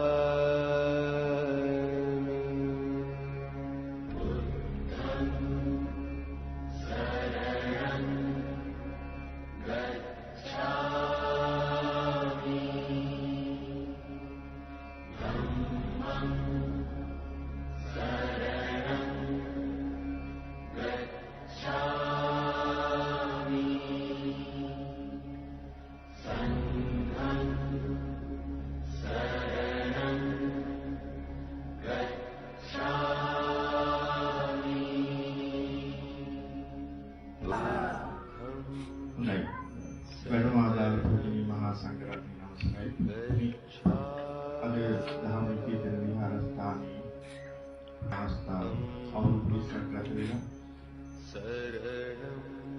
Sarah.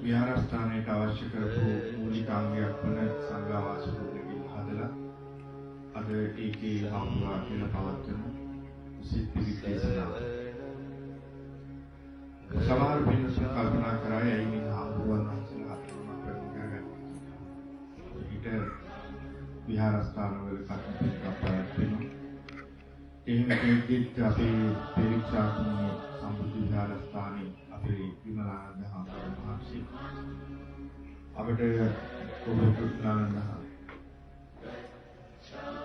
විහාරස්ථානයට අවශ්‍ය කරපු මූලික අංගයක් වන සංඝාවාස භූමිය හදලා අද ඒකේ හම්බුවා කියලා පවත්වන සිද්ධි විදේශනා. සමහර පිරිසක් කල්පනා කරා ඇයි මේ හම්බුවන් වහන්සේලා හතරම ප්‍රමුඛ ඊට විහාරස්ථානවල කටයුතු කරනවා. එහෙම කෙනෙක්ට අපේ පරික්ෂාතුමේ සම්බුද්ධ විහාරස්ථානයේ අපේ විමලානන්ද හාමුදුරුවෝ මහන්සි අපිට උපුත්නානන්ද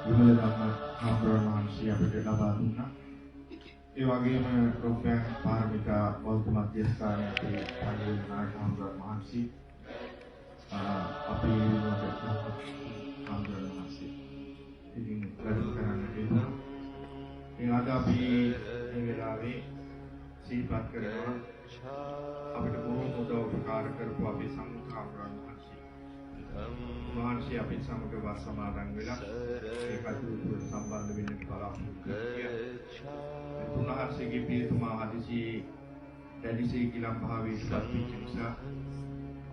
විමල ධම්ම හාමුදුරුවෝ මහන්සි අපිට ලබා දුන්නා. ඒ වගේම රොප්පයන් පාරමිතා බෞද්ධ මධ්‍යස්ථානයේ අපේ පඬිතුක නායක හාමුදුරුවෝ මහන්සි අපේ හාමුදුරුවෝ මහන්සි ඉතින් වැඩම කරන්නට ඉන්නවා. ඒ අද අපි මේ වෙලාවේ සිහිපත් කරනවා අපිට බොහෝ උදව් උපකාර කරපු අපේ සංඝාංගයන් වහන්සේ අපි සමග වාස සමාදන් වෙලා ඒ කටයුතු සම්බන්ධ වෙන්න බලාපොරොත්තු වෙනවා. උන්වහන්සේගේ පියතුමා හදිසි දැඩිසේ කිලම් භාවයේ ඉස්පත් නිසා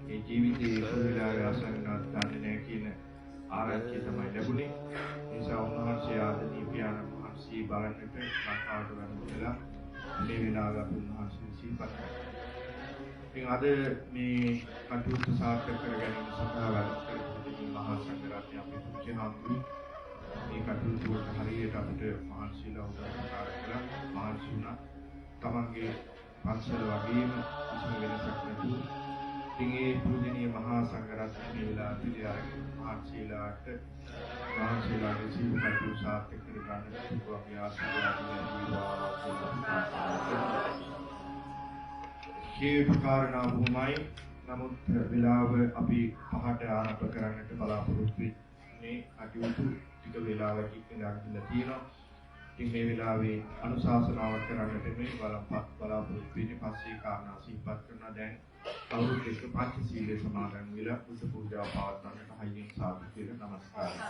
ඒ ජීවිතයේ කොහෙලාවේ අසන්නත් දන්නේ නැහැ කියන ආරංචිය තමයි ලැබුණේ. ඒ නිසා උන්වහන්සේ ආදනීය පියාණන් වහන්සේ බලන්නට ලංකාවට වැඩමලා මේ වෙලාව අපි උන්වහන්සේ සිහිපත් කරනවා. ඉතින් අද මේ කටයුතු සාර්ථක කර ගැනීම සඳහා වැඩ කරපු මහා සංඝරත්නය අපේ පුංචි හාමුදුරුවෝ මේ කටයුතු වලට හරියට අපිට මහන්සිලා උපකාර කළා. මහන්සි වුණා. තමන්ගේ පන්සල වගේම කිසිම වෙනසක් නැතුව ඉතින් ඒ පූජනීය මහා සංඝරත්නය මේ වෙලාව පිළි අරගෙන මහන්සිලාගේ සියලු කටයුතු සාර්ථක කර ගන්නට අපේ ආශිර්වාද ලැබේවා. කාරණා වුමයි. නමුත් වෙලාව අපි 5ට ආරම්භ කරන්නට බලාපොරොත්තු වෙන්නේ. කටයුතු ටික වේලාවකින් ඉඳලා තියෙනවා. ඉතින් මේ වෙලාවේ අනුශාසනාවක් කරන්නට මේ බලාපොරොත්තු වෙන්නේ. පස්සේ කාරණා සිහිපත් කරන දැන් කවුරුත් එක්ක පංචශීලයේ සමාදන් වෙලා පුද පූජා පවත්වන්නට හයියෙන් සාදු කියලා නමස්කාරයි.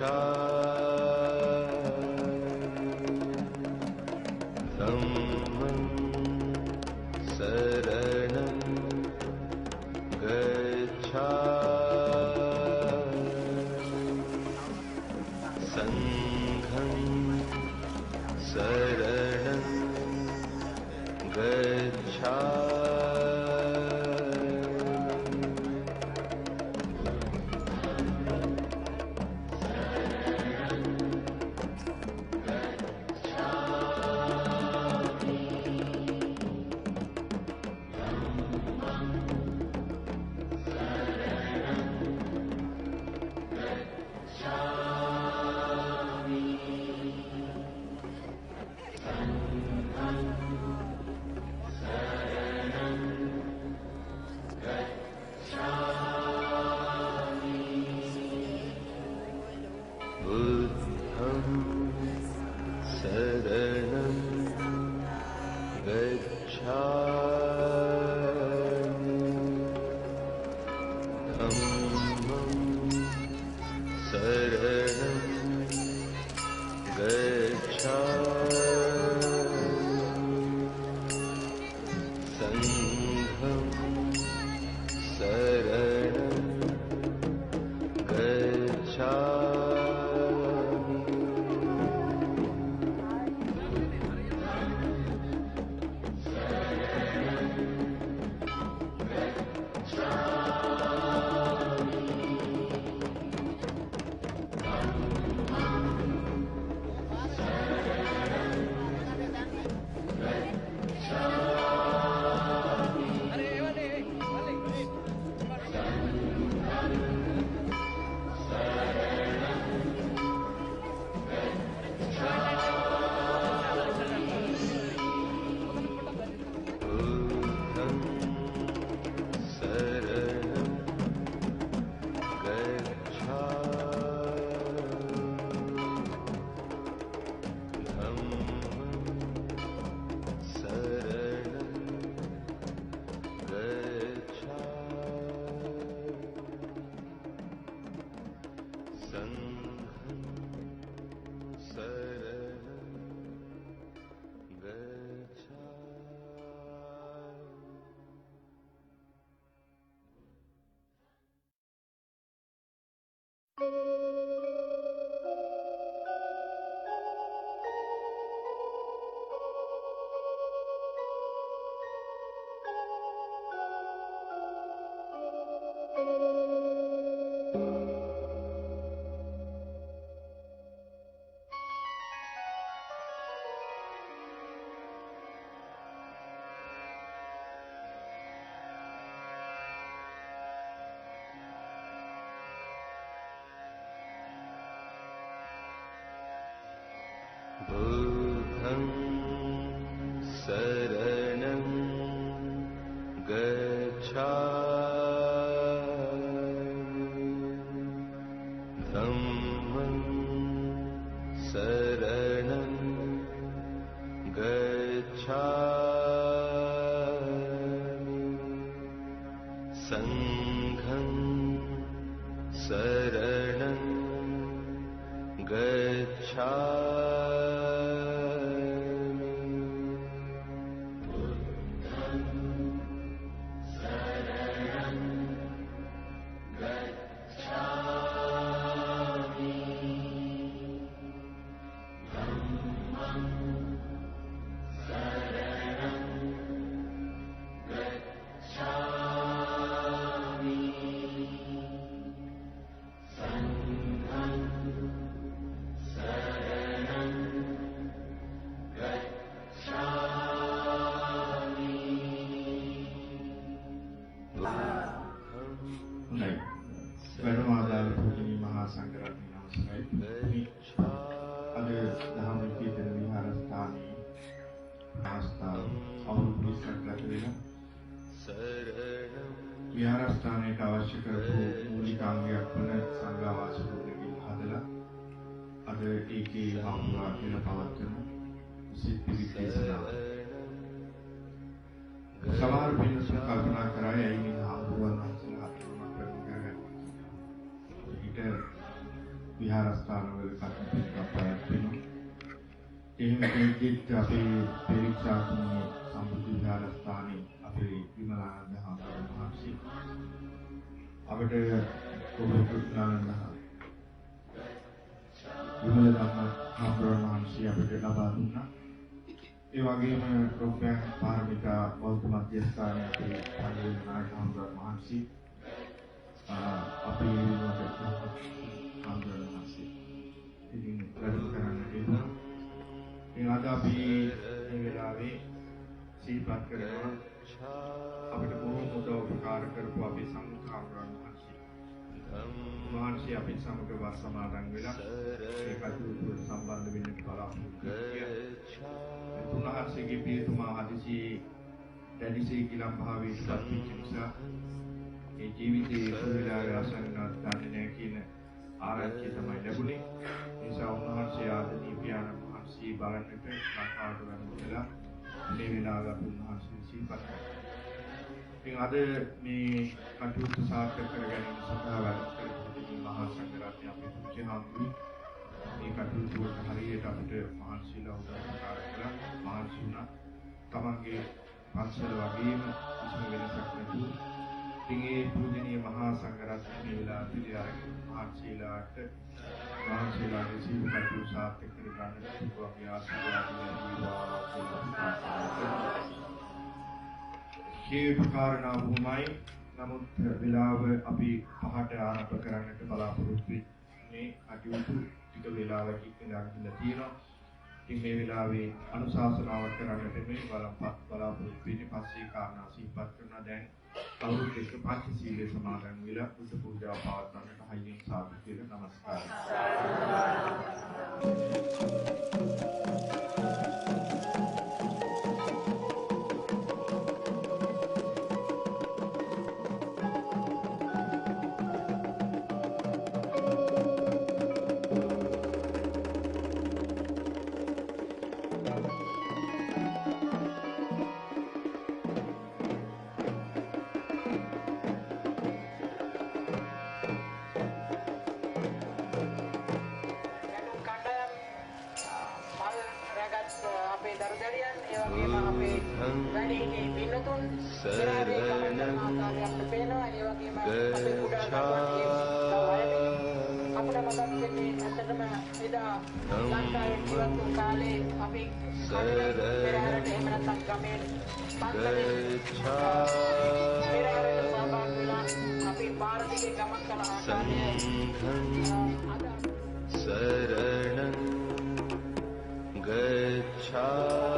शरणं शरणं गच्छामि धम्मं शरणं गच्छामि संघं शरणं गच्छामि बुद्धं शरणं गच्छामि धम्मं शरणं गच्छामि संघं शरणं गच्छामि හොඳයි. වැඩමාදාල පූජනීය මහා සංඝරත්නය නමස්කාරයි. අද දහම් විචිතන විහාරස්ථානයේ ආස්ථාව අවුරුදු 20ක් ගත වෙලා විහාරස්ථානයට අවශ්‍ය කරපු මූලික අංගයක් වන සංඝාවාස භූමිය හදලා අද ඒකේ හමුවා කියලා පවත්වන සිත් පිළිදේශනා. සමහර පිරිස කල්පනා කරයි ඇයි මේ හමුවන් වහන්සේලා අතුරුමක් කරගන්නේ. ඊට විහාරස්ථානවල කටයුතු කරපෑවෙනවා. එහෙම දෙයක් අපේ පරීක්ෂාත්මක සම්බුද්ධ විහාරස්ථානයේ අපේ විමලානන්ද හාමුදුරුවෝ වහන්සේ අපිට කොහොමද විමල ධම්ම හාමුදුරුවෝ වහන්සේ අපිට ලබා දුන්නා. ඒ වගේම රූපයන් පාරමිතා බෞද්ධ මධ්‍යස්ථානයේ අපේ පඬිවිඩ නායක හාමුදුරුවෝ වහන්සේ අපේ හාමුදුරුවෝ වහන්සේ ඉතින් වැඩම කරන්න තියෙනවා. ඉතින් අද අපි මේ වෙලාවේ සිහිපත් කරනවා අපිට බොහෝ උදව් උපකාර කරපු අපේ සංඝාමුරන් වහන්සේ. මහන්සිය අපේ සමග වාස සමාදන් වෙලා ඒ කටයුතු සම්බන්ධ වෙන්න බලාපොරොත්තු වෙනවා. උන්වහන්සේගේ පියතුමා හදිසි දැඩිසේ කිලම් භාවයේ සත්‍විච්ච නිසා ඒ ජීවිතයේ සුවිලාවේ අසන්නත් දන්නේ නැහැ කියන ආරංචිය තමයි ලැබුණේ. ඒ නිසා උන්වහන්සේ ආදනීය පියාණන් වහන්සේ බලන්නට ලංකාවට වෙලා මේ වෙලාවට උන්වහන්සේ සිහිපත් කරනවා. ඉතින් අද මේ කටයුතු සාර්ථක කර ගැනීම සඳහා වැඩ කරපු මහා සංඝරත්නය අපේ පුංචි හාමුදුරුවෝ මේ කටයුතු වලට හරියට අපිට මහන්සිලා උපකාර කළා. මහන්සි වුණා. තමන්ගේ පන්සල වගේම කිසිම වෙනසක් නැතුව ඉතින් මේ පූජනීය මහා සංඝරත්නය මේ වෙලාවට පිළිඅරගෙන මහන්සිලාගේ සියලු කටයුතු සාර්ථක කර ගන්නට අපේ ආශිර්වාද ලැබේවා. හේතු කාරණා වුමයි. නමුත් වෙලාව අපි 5ට ආරම්භ කරන්නට බලාපොරොත්තු වෙන්නේ. කටයුතු ටික වෙලාවකින් ඉඳන් තියෙනවා. ඉතින් මේ වෙලාවේ අනුශාසනාවක් කරන්නට මේ බලාපොරොත්තු වෙන්නේ. පස්සේ කාරණා සිහිපත් කරනවා. දැන් කවුරුත් එක්ක පංචශීලයේ සමාදන් වෙලා බුද්ධ පූජාව පවත්වන්නට හයියෙන් සාදු කියලා නමස්කාරයි. शरणं गच्छामि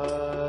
Sarana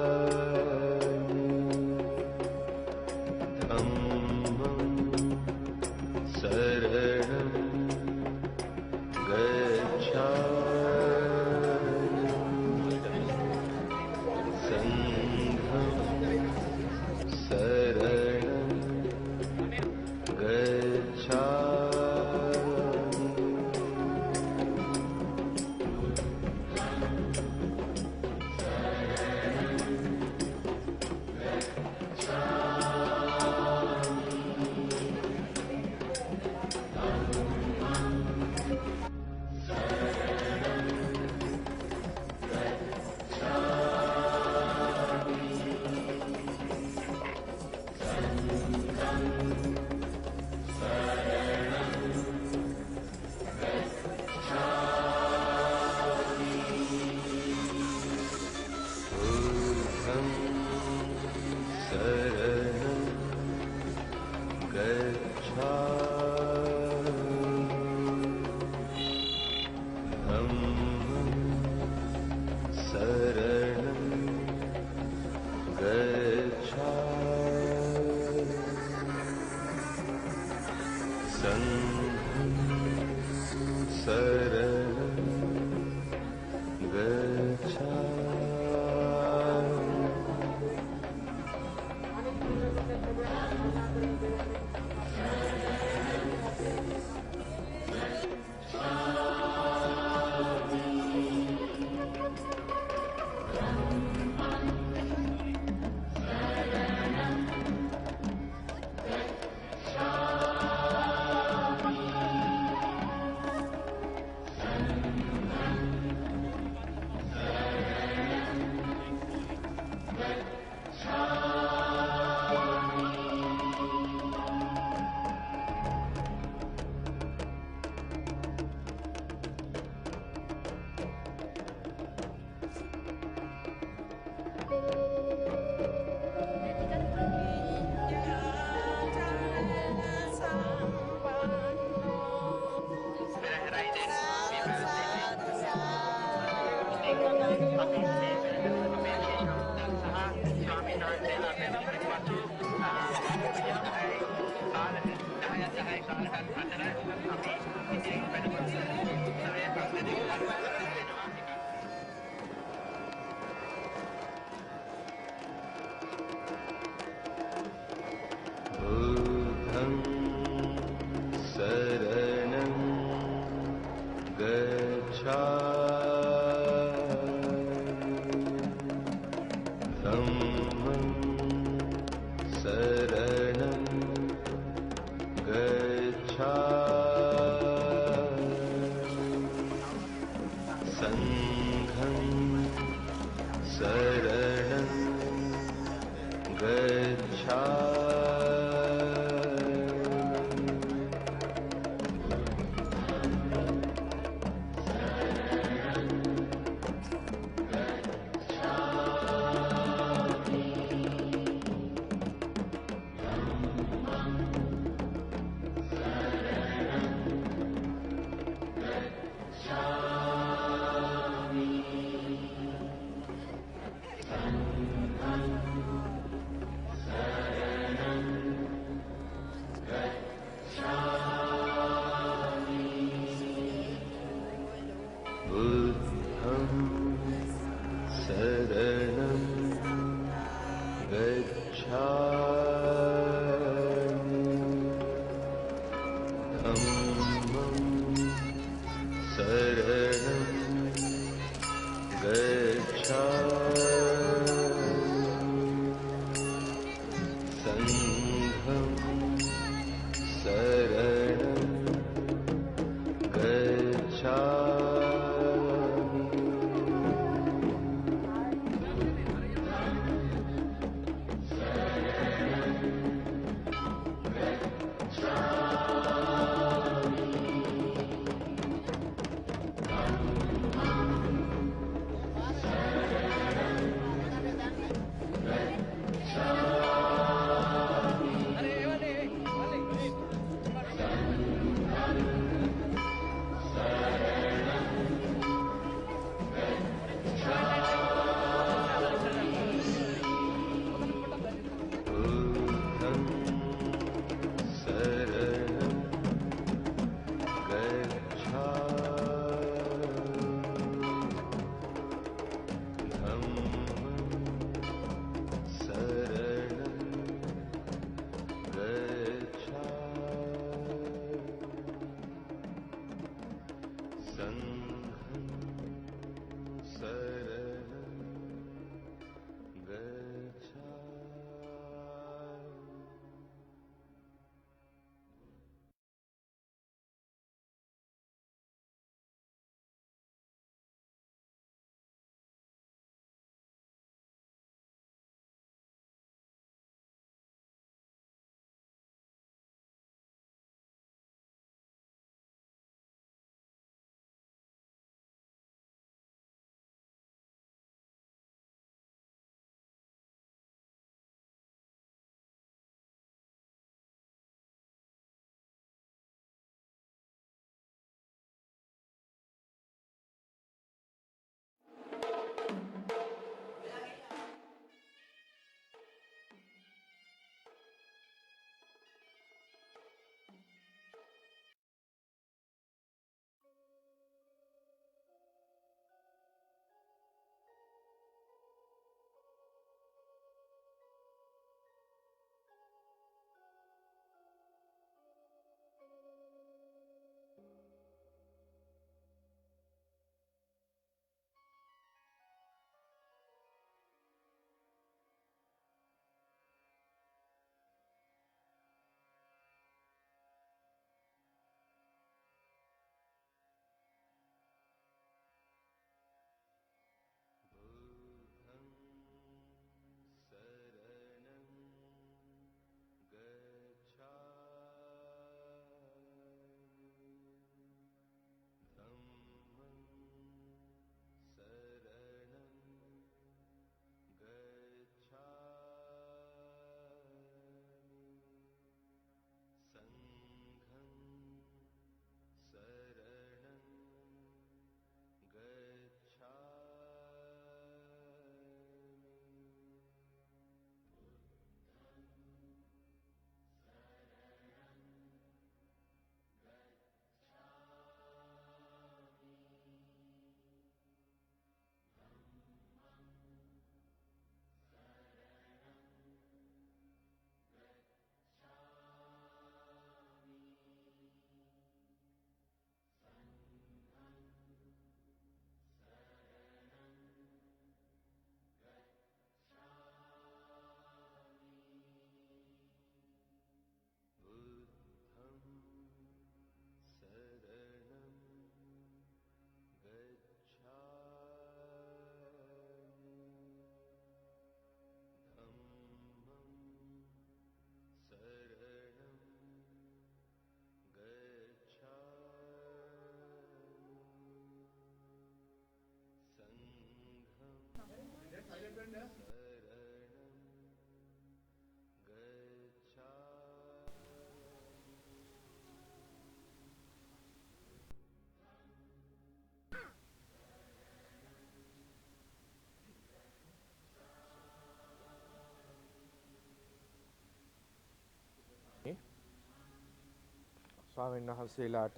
ස්වාමීන් වහන්සේලාට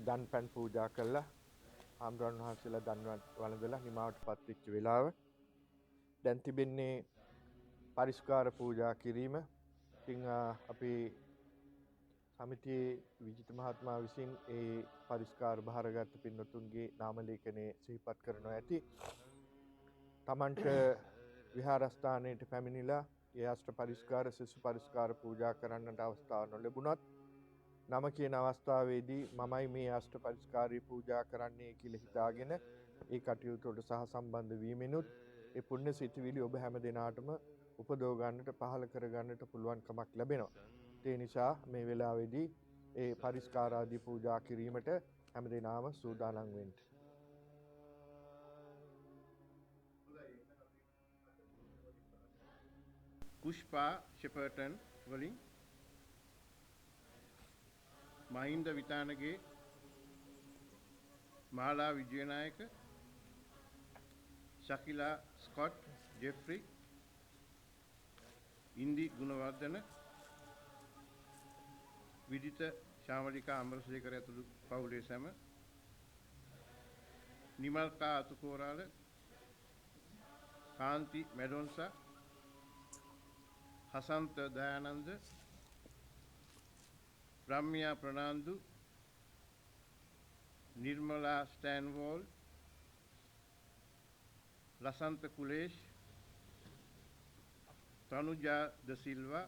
දන් පැන් පූජා කළා. ආම්රන් වහන්සේලා දන් වළඳලා නිමාවට පත්වෙච්ච වෙලාව. දැන් තිබෙන්නේ පරිස්කාර පූජා කිරීම. ඉතින් අපි සමිතියේ විජිත මහත්මයා විසින් ඒ පරිස්කාර භාරගත් පින්වතුන්ගේ නාම ලේඛනයේ සිහිපත් කරනවා ඇති. තමන්ට විහාරස්ථානයට පැමිණිලා ඒ අෂ්ට පරිස්කාර සිසු පරිස්කාර පූජා කරන්නට අවස්ථාව නොලැබුණත් නම කියන අවස්ථාවේදී මමයි මේ අෂ්ට පරිස්කාරී පූජා කරන්නේ කියලා හිතාගෙන ඒ කටයුතු වලට සහ සම්බන්ධ වීමෙනුත් ඒ පුණ්‍ය සිතුවිලි ඔබ හැම දිනාටම උපදව ගන්නට පහළ කර ගන්නට පුළුවන් කමක් ලැබෙනවා. ඒ නිසා මේ වෙලාවේදී ඒ පරිස්කාර ආදී පූජා කිරීමට හැම දිනාම සූදානම් වෙන්න. පුෂ්පා ෂෙපර්ටන් වලින් මහින්ද විතානගේ මාලා විජයනායක ශකිලා ස්කොට් ජෙෆ්රි ඉන්දි ගුණවර්ධන විදිත ශාමලිකා අමරසේකර ඇතුළු පවුලේ සැම නිමල්කා අතුකෝරාල කාන්ති මැඩොන්සා හසන්ත දයානන්ද රම්‍යා ප්‍රනාන්දු නිර්මලා ස්ටෑන්වෝල් ලසන්ත කුලේෂ් තනුජා ද සිල්වා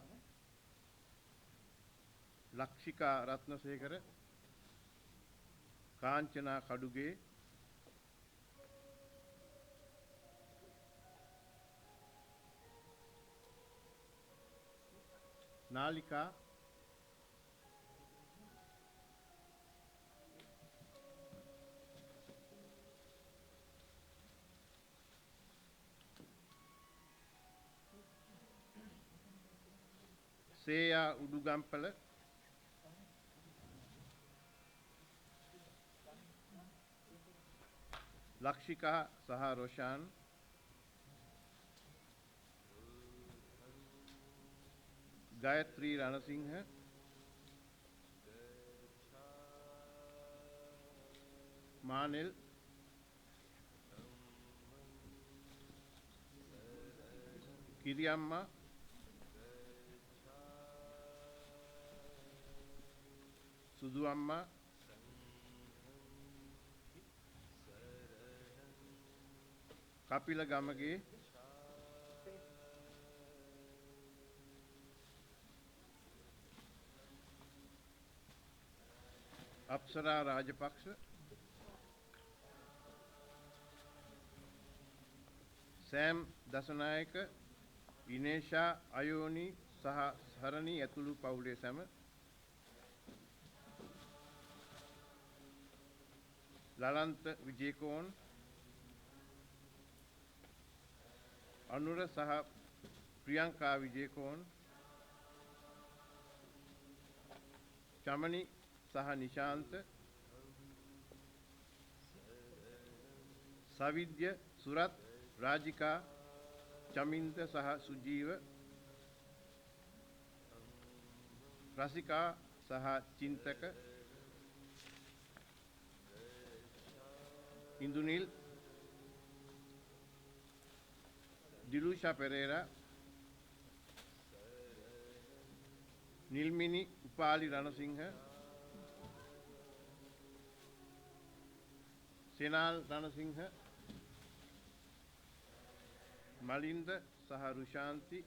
ලක්ෂිකා රත්නසේකර කාංචනා කඩුගේ නාලිකා සේයා උඩුගම්පල ලක්ෂිකා සහ රොෂාන් ගයත්‍රී රණසිංහ මානෙල් කිරියම්මා සුදු අම්මා කපිල ගමගේ අප්සරා රාජපක්ෂ සෑම් දසනායක ඉනේෂා අයෝනි සහ සරණි ඇතුළු පවුලේ සැම ලලන්ත විජේකෝන් අනුර සහ ප්‍රියංකා විජේකෝන් චමනි සහ නිශාන්ත සවිද්‍ය සුරත් රාජිකා චමින්ද සහ සුජීව රසිකා සහ චින්තක ඉන්දුනිල් දිලුෂා පෙරේරා නිල්මිනි උපාලි රණසිංහ සෙනාල් රණසිංහ මලින්ද සහ රුෂාන්ති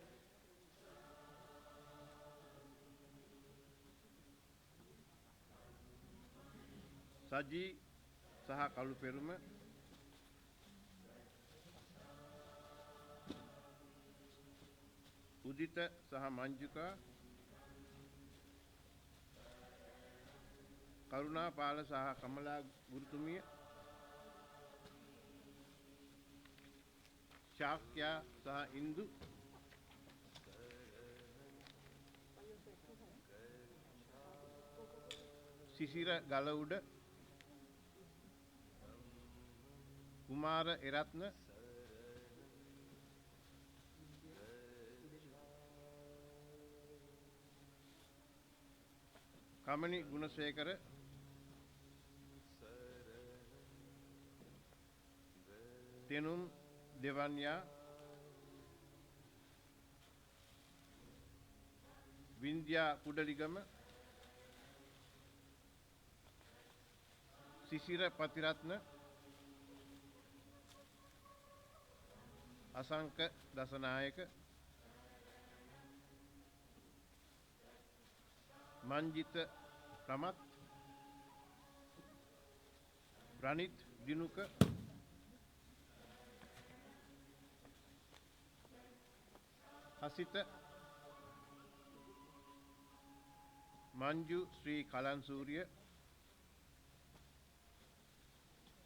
සජී සහ කළු පෙරුම උදිත සහ මංජුකා කරුණාපාල සහ කමලා ගුරුතුමිය ශාක්‍යා සහ ඉන්දු සිසිර ගලඋඩ කුමාර එරත්න කමනි ගුණසේකර තෙනුම් දෙවන්යා වින්ද්‍යා කුඩලිගම සිසිර පතිරත්න අසංක දසනායක මංජිත රමත් රනිත් දිනුක හසිත මංජු ශ්‍රී කලන්සූරිය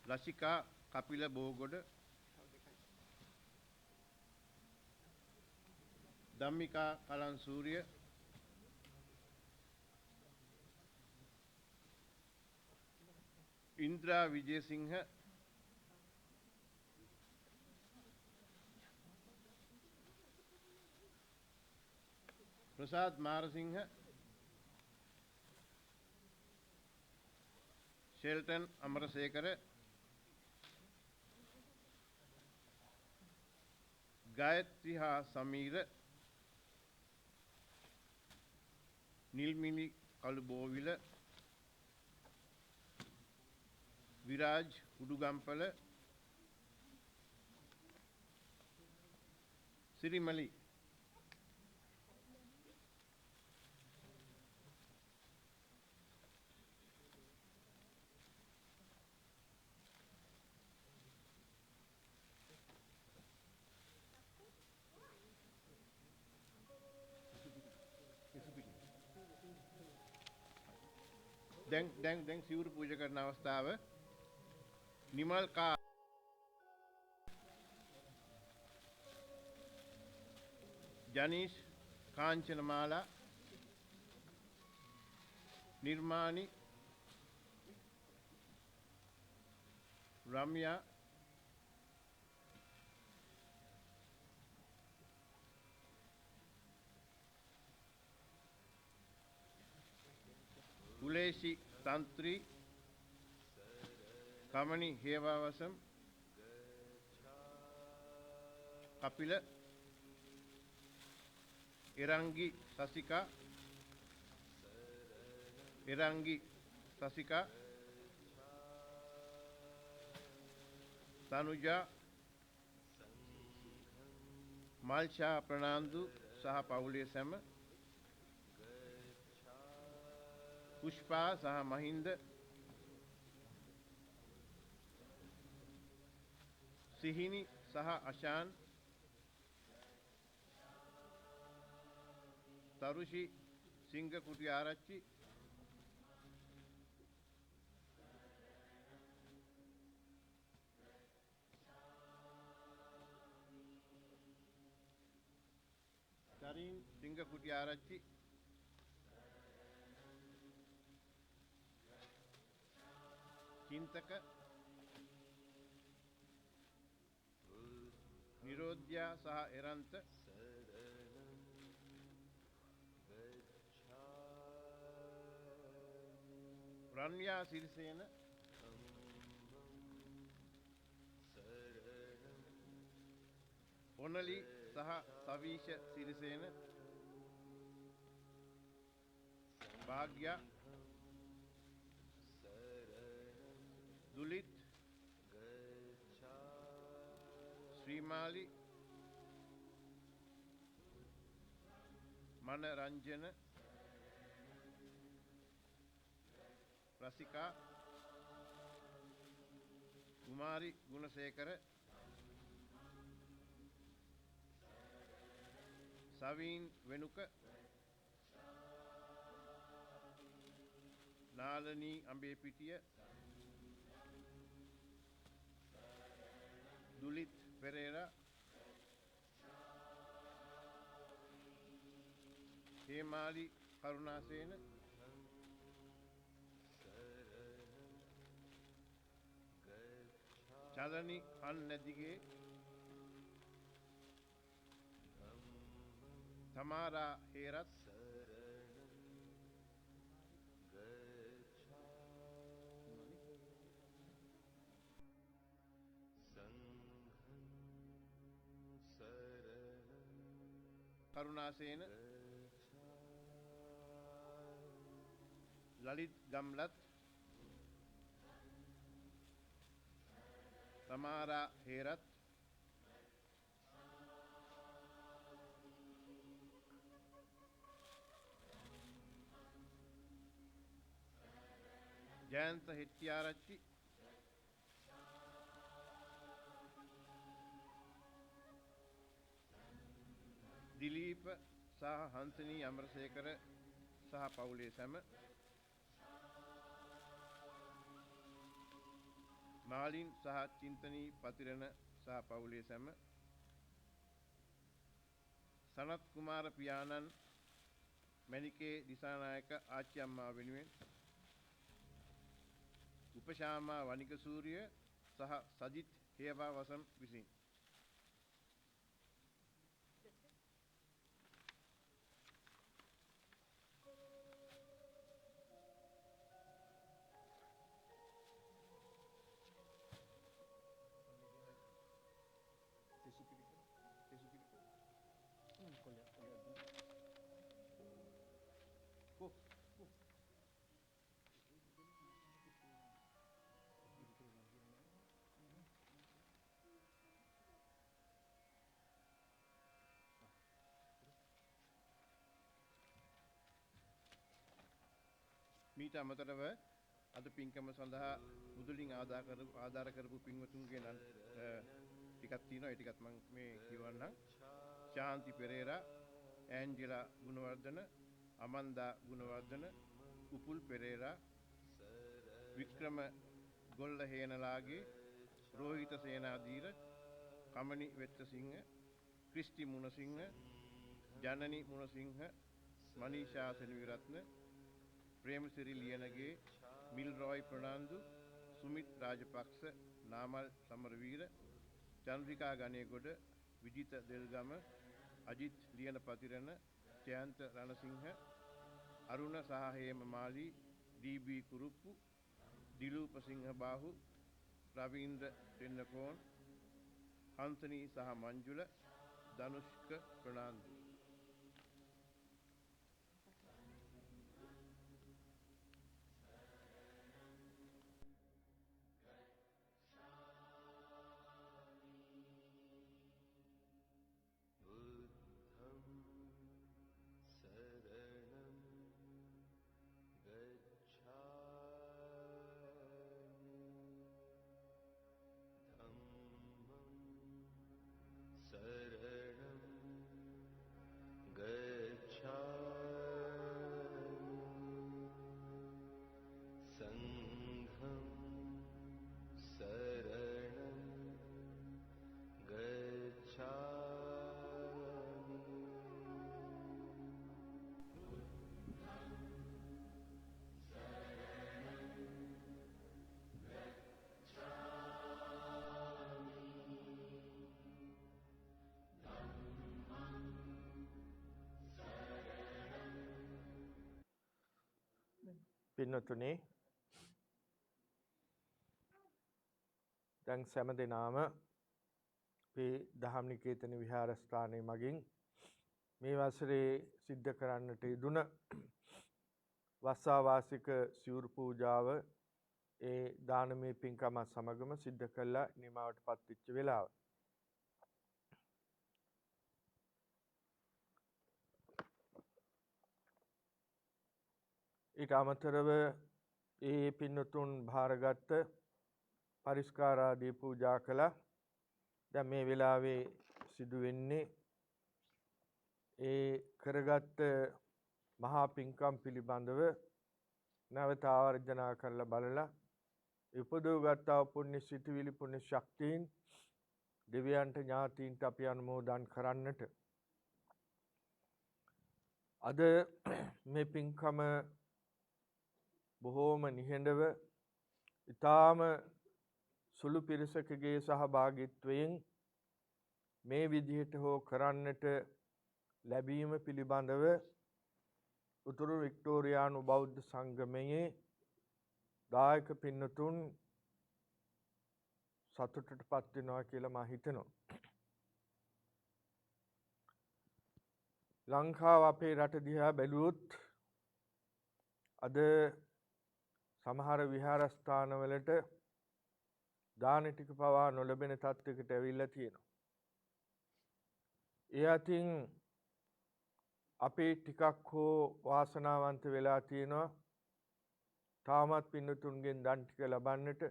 ලසිකා කපිල බෝගොඩ ධම්මිකා කලන්සූරිය ඉන්ද්‍රා විජේසිංහ ප්‍රසාද් මාරසිංහ ෂෙල්ටන් අමරසේකර ගායත්‍රි හා සමීර නිල්මිනි කළුබෝවිල විරාජ් උඩුගම්පල සිරිමලි දැන් සිවුරු පූජා කරන අවස්ථාව නිමල් කා ජනීෂ් කාංචනමාලා නිර්මාණි රම්‍යා කුලේශි තන්ත්‍රී කමනි හේවාවසම් කපිල එරංගි සසිකා තනුජා මල්ෂා ප්‍රනාන්දු සහ පවුලේ සැම පුෂ්පා සහ මහින්ද සිහිනි සහ අශාන් තරුෂි සිංහ කුටි ආරච්චි තරින් සිංහ කුටි ආරච්චි චින්තක නිරෝධ්‍යා සහ එරන්ත රන්‍යා සිරිසේන ඔනලි සහ සවීෂ සිරිසේන භාග්‍යා දුලිත් ශ්‍රීමාලි මනරංජන රසිකා කුමාරි ගුණසේකර සවීන් වෙනුක නාලනී අඹේපිටිය දුලිත් පෙරේරා හේමාලි කරුණාසේන චලනි අන්නදිගේ තමාරා හේරත් කරුණාසේන ලලිත් ගම්ලත් තමාරා හේරත් ජයන්ත හෙට්ටිආරච්චි දිලීප සහ හංසනී අමරසේකර සහ පවුලේ සැම මාලින් සහ චින්තනී පතිරණ සහ පවුලේ සැම සනත් කුමාර පියාණන් මණිකේ දිසානායක ආච්චි අම්මා වෙනුවෙන් උපශාමා වනික සූරිය සහ සජිත් හේවා වසම් විසින් මීට අමතරව අද පින්කම සඳහා මුදලින් ආධාර කරපු පින්වතුන්ගේ නම් ටිකක් තියෙනවා. ඒ ටිකත් මම මේ කියවන්නම්. Shanthi Perera, Angela Gunawardena, Amanda Gunawardena, Upul Perera, Wickrama Golla Henalage, Rohitha Senadheera, Kamani Wettasinghe, Christy Munasinghe, Janani Munasinghe, Manisha Seneviratne, Premasiri Liyanage, Milroy Fernando, Sumith Rajapaksa, Namal Samaraweera, Chandrika Ganegoda, Vijitha Delgama, Ajith Liyana Pathirana, Jayantha Ranasinghe, අරුණ සහ හේමමාලි, ඩී.බී. කුරුප්පු, දිලූප සිංහ බාහු, රවීන්ද්‍ර තෙන්නකෝන්, හංසනී සහ මංජුල, ධනුෂ්ක ප්‍රනාන්දු. පින්නතුනි දැන් සෑම දෙනාම අපේ දහම් නිකේතන විහාරස්ථානයේ මගින් මේ වසරේ සිද්ධ කරන්නට යෙදුන වස්සාවාසික සිවුරු පූජාව ඒ දානමය පින්කම සමගම සිද්ධ කළා නිමාවට පත්වෙච්ච වෙලාව. ඊට අමතරව ඒ පින්නතුන් භාරගත්ත පරිස්කාරාදී පූජා කළා. දැන් මේ වෙලාවේ සිදු වෙන්නේ ඒ කරගත්ත මහා පින්කම් පිළිබඳව නැවත ආවර්ජනා කරලා බලලා උපදවගත්තා පුණ්‍ය සිතුවිලි පුණ්‍ය ශක්තියින් දෙවියන්ට ඥාතීන්ට අපි අනුමෝදන් කරන්නට අද මේ පින්කම බොහෝම නිහඬව ඊටාම සුළු පිරිසකගේ සහභාගීත්වයෙන් මේ විදිහට හෝ කරන්නට ලැබීම පිළිබඳව උතුරු වික්ටෝරියානු බෞද්ධ සංගමයේ දායක පින්නතුන් සතුටටපත් වෙනවා කියලා මම හිතනවා. ලංකාව අපේ රට දිහා බැලුවොත් අද සමහර විහාරස්ථානවලට දාන ටික පවා නොලැබෙන තත්ත්වයකට ඇවිල්ලා තියෙනවා. ඒ අතින් අපි ටිකක් හෝ වාසනාවන්ත වෙලා තියෙනවා. තාමත් පින්නතුන්ගෙන් දන් ටික ලබන්නට,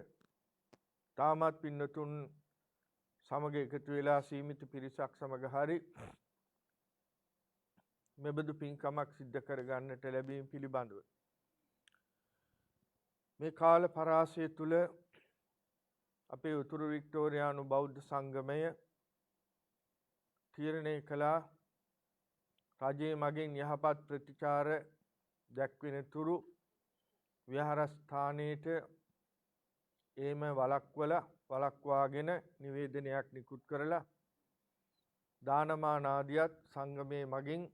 තාමත් පින්නතුන් සමග එකතු වෙලා සීමිත පිරිසක් සමග හරි මෙබඳු පින්කමක් සිද්ධ කරගන්නට ලැබීම පිළිබඳව මේ කාල පරාසය තුල අපේ උතුරු වික්ටෝරියානු බෞද්ධ සංගමය තීරණය කළා රජයේ මගින් යහපත් ප්‍රතිචාර දැක්වෙන තුරු විහාරස්ථානයේට ඒම වළක්වාගෙන නිවේදනයක් නිකුත් කරලා දානමාන ආදියත් සංගමයේ මගින්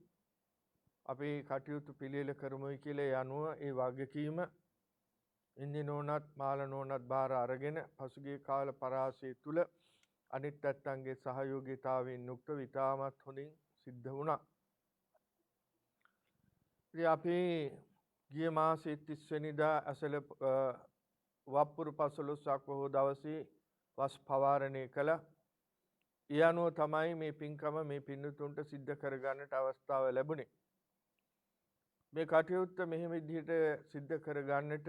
අපි කටයුතු පිළියෙල කරමුයි කියලා යනුව ඒ වගකීම ඉන්දිනෝනත් මාලනෝනත් බාර අරගෙන පසුගිය කාල පරාසය තුල අනිත් පැත්තන්ගේ සහයෝගීතාවයෙන් යුක්තව ඉතාමත් හොඳින් සිද්ධ වුණා. ඉතින් අපි ගිය මාසයේ 30 වෙනිදා ඇසළ වප්පුරු 15ක් පොහොය දවසේ වස් පවාරණය කළා. ඒ අනුව තමයි මේ පින්කම මේ පින්නතුන්ට සිද්ධ කරගන්නට අවස්ථාව ලැබුණේ. මේ කටයුත්ත මෙහෙම විදිහට සිද්ධ කරගන්නට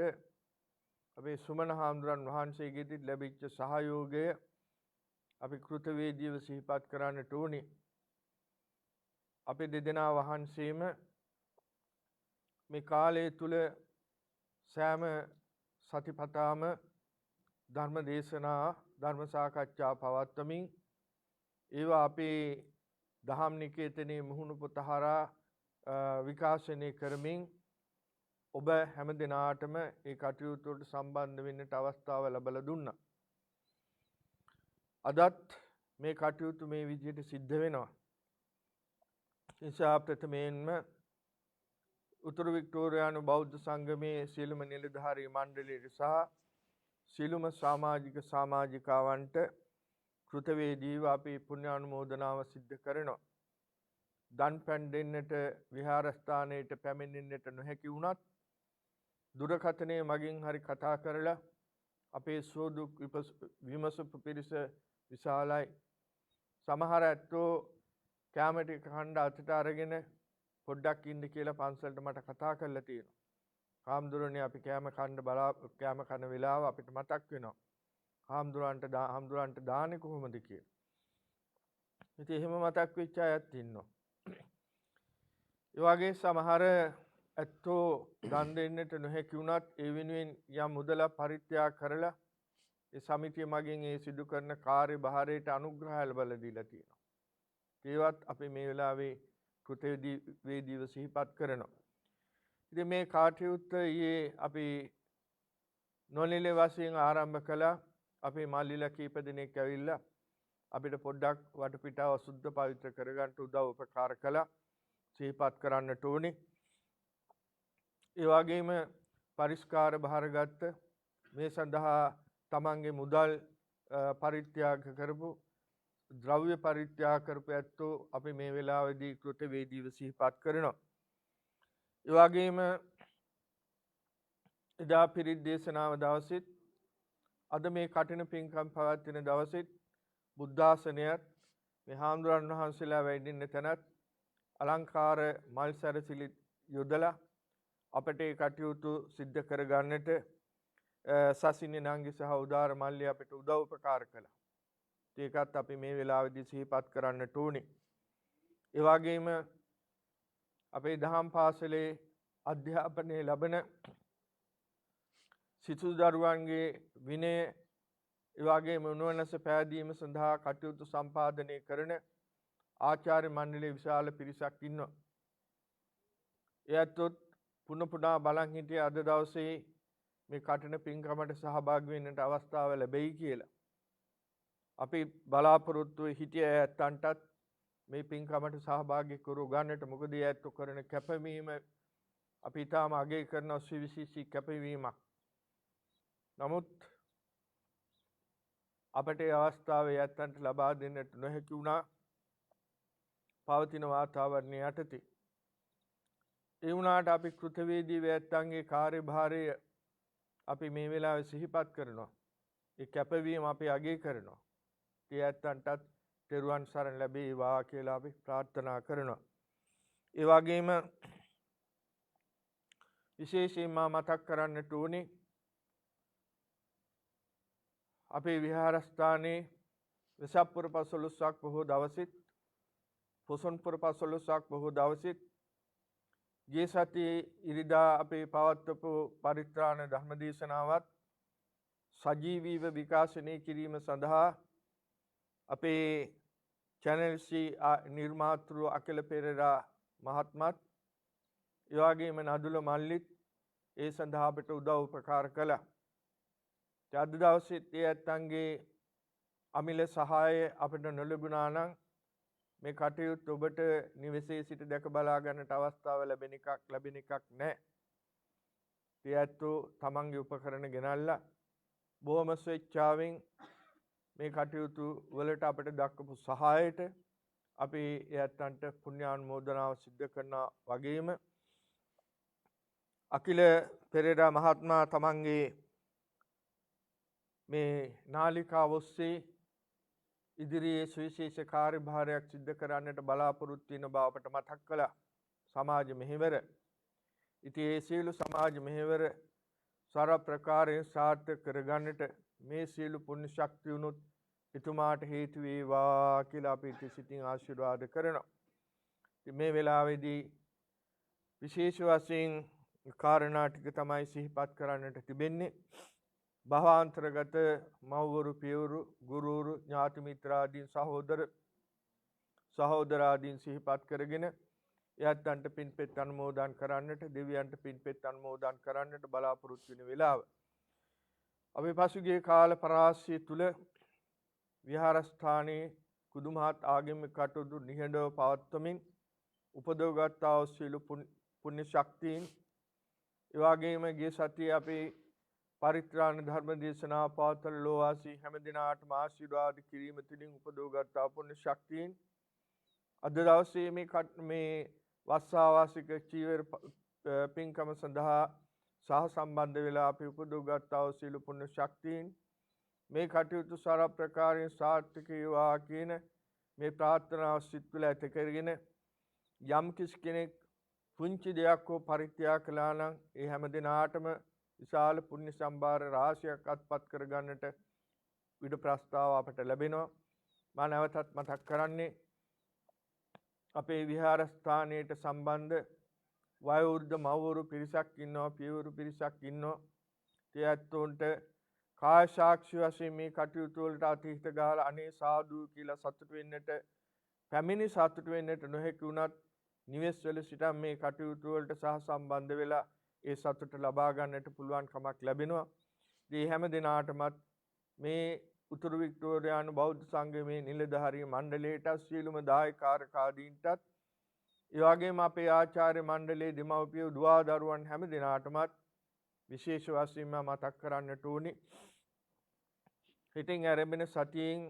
අපේ සුමන හාමුදුරන් වහන්සේගෙන් ලැබිච්ච සහයෝගය අපි කෘතවේදීව සිහිපත් කරන්නට ඕනේ. අපි දෙදෙනා වහන්සේම මේ කාලය තුල සෑම සතිපතාම ධර්ම දේශනා ධර්ම සාකච්ඡා පවත්වමින් ඒවා අපේ දහම් නිකේතනයේ මුහුණු පොත හරහා විකාශනය කරමින් ඔබ හැම දිනාටම ඒ කටයුතු වලට සම්බන්ධ වෙන්නට අවස්ථාව ලැබලා දුන්නා. අදත් මේ කටයුතු මේ විදිහට සිද්ධ වෙනවා. නිසා ප්‍රථමයෙන්ම උතුරු වික්ටෝරියානු බෞද්ධ සංගමයේ සියලුම නිලධාරී මණ්ඩලයට සහ සියලුම සමාජිකාවන්ට කෘතවේදීව අපි පුණ්‍යානුමෝදනාව සිද්ධ කරනවා. දන් පැන් දෙන්නට විහාරස්ථානයට පැමිණෙන්නට නොහැකි වුණත් දුරකථනයේ මගින් හරි කතා කරලා අපේ සෝදුක් විමසපු පිරිස විශාලයි. සමහර ඇත්තෝ කැම ටික කන්න අතට අරගෙන පොඩ්ඩක් ඉන්න කියලා පන්සලට මට කතා කරලා තියෙනවා. හාමුදුරනේ අපි කැම කන වෙලාව අපිට මතක් වෙනවා. හාමුදුරන්ට දාන්නේ කොහොමද කියලා. ඉතින් එහෙම මතක් වෙච්ච අයත් ඉන්නවා. ඒ වගේ සමහර ඇත්තෝ දන් දෙන්නට නොහැකි වුණත් ඒ වෙනුවෙන් යම් මුදලක් පරිත්‍යාග කරලා ඒ සමිතිය මගින් ඒ සිදු කරන කාර්යභාරයට අනුග්‍රහය ලැබලා දීලා තියෙනවා. ඒවත් අපි මේ වෙලාවේ කෘතවේදීව සිහිපත් කරනවා. ඉතින් මේ කටයුත්ත ඊයේ අපි නොනිලේ වශයෙන් ආරම්භ කළා. අපේ මල්ලිලා කීප දෙනෙක් ඇවිල්ලා අපිට පොඩ්ඩක් වටපිටාව සුද්ධ පවිත්‍ර කරගන්න උදව් උපකාර කළා. සිහිපත් කරන්නට ඕනේ. ඒ වගේම පරිස්කාර බාරගත්ත මේ සඳහා තමන්ගේ මුදල් පරිත්‍යාග කරපු ද්‍රව්‍ය පරිත්‍යාග කරපු ඇත්තෝ අපි මේ වෙලාවේදී කෘතවේදීව සිහිපත් කරනවා. ඒ වගේම එදා පිරිත් දේශනාව දවසෙත් අද මේ කටින පින්කම් පවත්වන දවසෙත් බුද්ධාසනයත් මේ හාමුදුරන් වහන්සේලා වැඩින්න තැනත් අලංකාර මල් සැරසිලි යොදලා අපට ඒ කටයුතු සිද්ධ කරගන්නට සසින්නේ නංගි සහ උදාර මල්ලි අපිට උදව් උපකාර කළා. ඒකත් අපි මේ වෙලාවේදී සිහිපත් කරන්නට ඕනේ. ඒ වගේම අපේ දහම් පාසලේ අධ්‍යාපනය ලබන සිසු දරුවන්ගේ විනය ඒ වගේම උනුවණැස පෑදීම සඳහා කටයුතු සම්පාදනය කරන ආචාර්ය මණ්ඩලයේ විශාල පිරිසක් ඉන්නවා. එයත් පුනපුනා බලන් හිටියේ අද දවසේ මේ කටින පින්කමට සහභාගී වෙන්නට අවස්ථාව ලැබෙයි කියලා. අපි බලාපොරොත්තු හිටිය ඇත්තන්ටත් මේ පින්කමට සහභාගී කරු ගන්නට මොකද ඇත්තෝ කරන කැපවීම අපි තාම අගය කරන සුවිශේෂී කැපවීමක්. නමුත් අපට ඒ අවස්ථාවේ ඇත්තන්ට ලබා දෙන්නට නොහැකි වුණා. පවතින වාතාවරණය යටතේ. ඒ වුණාට අපි කෘතවේදී වැත්තන්ගේ කාර්යභාරය අපි මේ වෙලාවේ සිහිපත් කරනවා. ඒ කැපවීම අපි අගය කරනවා. ඒ ඇත්තන්ටත් තෙරුවන් සරණ ලැබේවා කියලා අපි ප්‍රාර්ථනා කරනවා. ඒ වගේම විශේෂයෙන්ම මතක් කරන්නට ඕනේ අපේ විහාරස්ථානයේ වෙසක් පුර පසළොස්වක් බොහෝ දවසෙත් පොසොන් පුර පසළොස්වක් බොහෝ දවසෙත් ගිය සතියේ ඉරිදා අපේ පවත්වපු පරිත්‍රාණ ධර්මදේශනාවත් සජීවීව විකාශනය කිරීම සඳහා අපේ චැනල් C නිර්මාතෘ අකිල පෙරේරා මහත්මත් ඒ වගේම නදුල මල්ලිත් ඒ සඳහා අපට උදව් උපකාර කළා. අද දවසේත් ඒ ඇත්තන්ගේ අමිල සහාය අපිට නොලැබුණා නම් මේ කටයුතු ඔබට නිවසේ සිට දැක බලා ගන්නට අවස්ථාව ලැබෙන එකක් නැහැ. ඒ ඇත්තෝ තමන්ගේ උපකරණ ගෙනල්ලා බොහොම ස්වේච්ඡාවෙන් මේ කටයුතු වලට අපිට දක්වපු සහායට අපි ඒ ඇත්තන්ට පුණ්‍යානුමෝදනාව සිද්ධ කරනවා වගේම අකිල පෙරේරා මහත්මයා තමන්ගේ මේ නාලිකාව ඔස්සේ ඉදිරියේ සුවිශේෂ කාර්යභාරයක් සිද්ධ කරන්නට බලාපොරොත්තු වෙන බව අපට මතක් කළා. සමාජ මෙහෙවර. ඉතින් ඒ සියලු සමාජ මෙහෙවර සාර ප්‍රකාරයෙන් සාර්ථක කරගන්නට මේ සියලු පුණ්‍ය ශක්තිය උනොත් එතුමාට හේතු වේවා කියලා අපි සිතින් ආශිර්වාද කරනවා. ඉතින් මේ වෙලාවේදී විශේෂ වශයෙන් කාරණා ටික තමයි සිහිපත් කරන්නට තිබෙන්නේ. භවාන්තරගත මව්වරු පියවරු ගුරුවරු ඥාති මිත්‍රාදීන් සහෝදරාදීන් සිහිපත් කරගෙන එයන්ට පින්පෙත් අනුමෝදන් කරන්නට දෙවියන්ට පින්පෙත් අනුමෝදන් කරන්නට බලාපොරොත්තු වෙන වෙලාව. අපි පසුගිය කාල පරාසය තුල විහාරස්ථානයේ කුදුමහත් ආගමික කටයුතු නිහඬව පවත්වමින් උපදවගත් සියලු පුණ්‍ය ශක්තියින් ඒ වගේම ගිය සතියේ අපි පරිත්‍රාණ ධර්ම දේශනා පවත්වන ලෝවාසී හැම දිනාටම ආශිර්වාද කිරීම තුළින් උපදවගත් පුණ්‍ය ශක්තියින් අද දවසේ මේ වස්සාවාසික චීවර පින්කම සඳහා සහ සම්බන්ධ වෙලා අපි උපදවගත් සියලු පුණ්‍ය ශක්තියින් මේ කටයුතු සාර ප්‍රකාරයෙන් සාර්ථක වේවා කියන මේ ප්‍රාර්ථනාව සිත් තුළ ඇති කරගෙන යම් කිසි කෙනෙක් පුංචි දෙයක් හෝ පරිත්‍යාග කළා නම් ඒ හැම දිනාටම විශාල පුණ්‍ය සම්භාර රාශියක් අත්පත් කරගන්නට විඩ ප්‍රස්තාව අපට ලැබෙනවා. මා නැවතත් මතක් කරන්නේ අපේ විහාරස්ථානයට සම්බන්ධ වයෝවෘද්ධ මව්වරු පිරිසක් ඉන්නවා, පියවරු පිරිසක් ඉන්නවා. ඒ ඇත්තොන්ට කාය සාක්ෂි වශයෙන් මේ කටයුතු වලට අතීත ගාලා අනේ සාදු කියලා සතුට වෙන්නට පැමිණි සතුට වෙන්නට නොහැකි වුණත් නිවෙස් වල සිට මේ කටයුතු වලට සහ සම්බන්ධ වෙලා ඒ සතුට ලබා ගන්නට පුළුවන් කමක් ලැබෙනවා. මේ හැම දිනාටමත් මේ උතුරු වික්ටෝරියානු බෞද්ධ සංගමේ නිලධාරී මණ්ඩලයට සියලුම දායකාරකාදීන්ටත් ඒ වගේම අපේ ආචාර්ය මණ්ඩලයේ දෙමව්පියෝ දුවා දරුවන් හැම දිනාටමත් විශේෂ වශයෙන්ම මතක් කරන්නට ඕනේ. හිටින් ආරම්භන සතියෙන්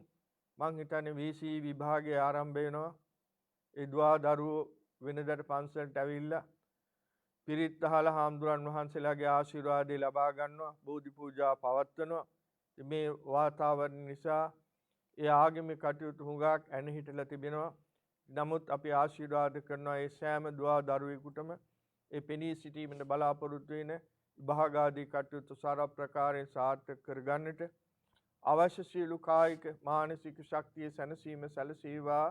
මං හිතන්නේ VC විභාගය ආරම්භ වෙනවා. ඒ දුවා දරුවෝ වෙනදට පන්සලට ඇවිල්ලා පිරිත් අහලා හාමුදුරන් වහන්සේලාගේ ආශිර්වාදය ලබා ගන්නවා, බෝධි පූජා පවත්වනවා. මේ වාතාවරණ නිසා ඒ ආගමික කටයුතු හුඟක් ඇනහිටලා තිබෙනවා. නමුත් අපි ආශිර්වාද කරනවා ඒ සෑම දුවා දරුවෙකුටම ඒ පෙනී සිටීමේ බලාපොරොත්තු වෙන විභාගාදී කටයුතු සාර ප්‍රකාරයෙන් සාර්ථක කරගන්නට අවශ්‍ය සියලු කායික මානසික ශක්තිය සැනසීම සැලසේවා.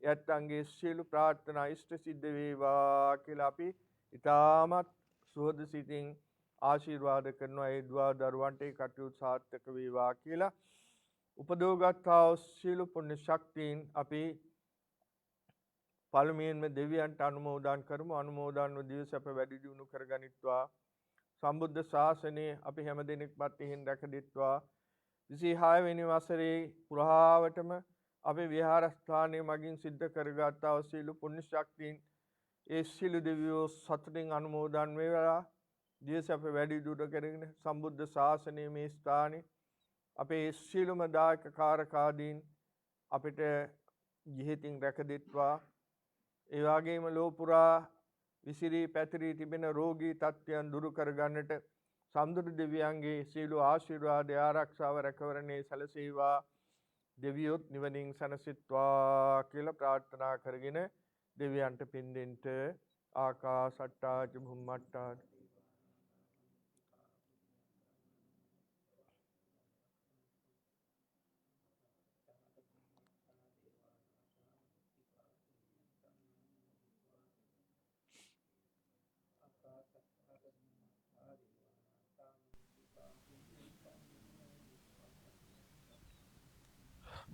යත්තන්ගේ සියලු ප්‍රාර්ථනා ඉෂ්ට සිද්ධ වේවා කියලා අපි ඉතාමත් සුහද සිතින් ආශිර්වාද කරනවා. ඒ දුවා දරුවන්ට ඒ කටයුතු සාර්ථක වේවා කියලා උපදවගත් සියලු පුණ්‍ය ශක්තියින් අපි පළමුවෙන්ම දෙවියන්ට අනුමෝදන් කරමු. අනුමෝදන්ව දිව්‍ය සැප වැඩි දියුණු කරගනිත්වා. සම්බුද්ධ ශාසනය අපි හැම දිනෙකවත් එහෙන් රැකදෙත්වා. 26 වෙනි වසරේ පුරාවටම අපේ විහාරස්ථානයේ මගින් සිද්ධ කරගත් සියලු පුණ්‍ය ශක්තියින් ඒ සියලු දෙවියෝ සතුටින් අනුමෝදන් වේවා. දිව්‍ය සැප වැඩි දියුණු කරගෙන සම්බුද්ධ ශාසනයේ මේ ස්ථානයේ අපේ සියලුම දායක කාරකාදීන් අපිට ජීවිතින් රැකදෙත්වා. ඒ වගේම ලෝපුරා විසිරී පැතිරී තිබෙන රෝගී තත්ත්වයන් දුරු කරගන්නට සම්දුරු දෙවියන්ගේ සියලු ආශිර්වාද ආරක්ෂාව රැකවරණේ සැලසේවා. දෙවියොත් නිවනින් සැනසෙත්වා කියලා ප්‍රාර්ථනා කරගෙන දෙවියන්ට පින් දෙන්න ආකාසට්ටා ච භුම්මට්ටා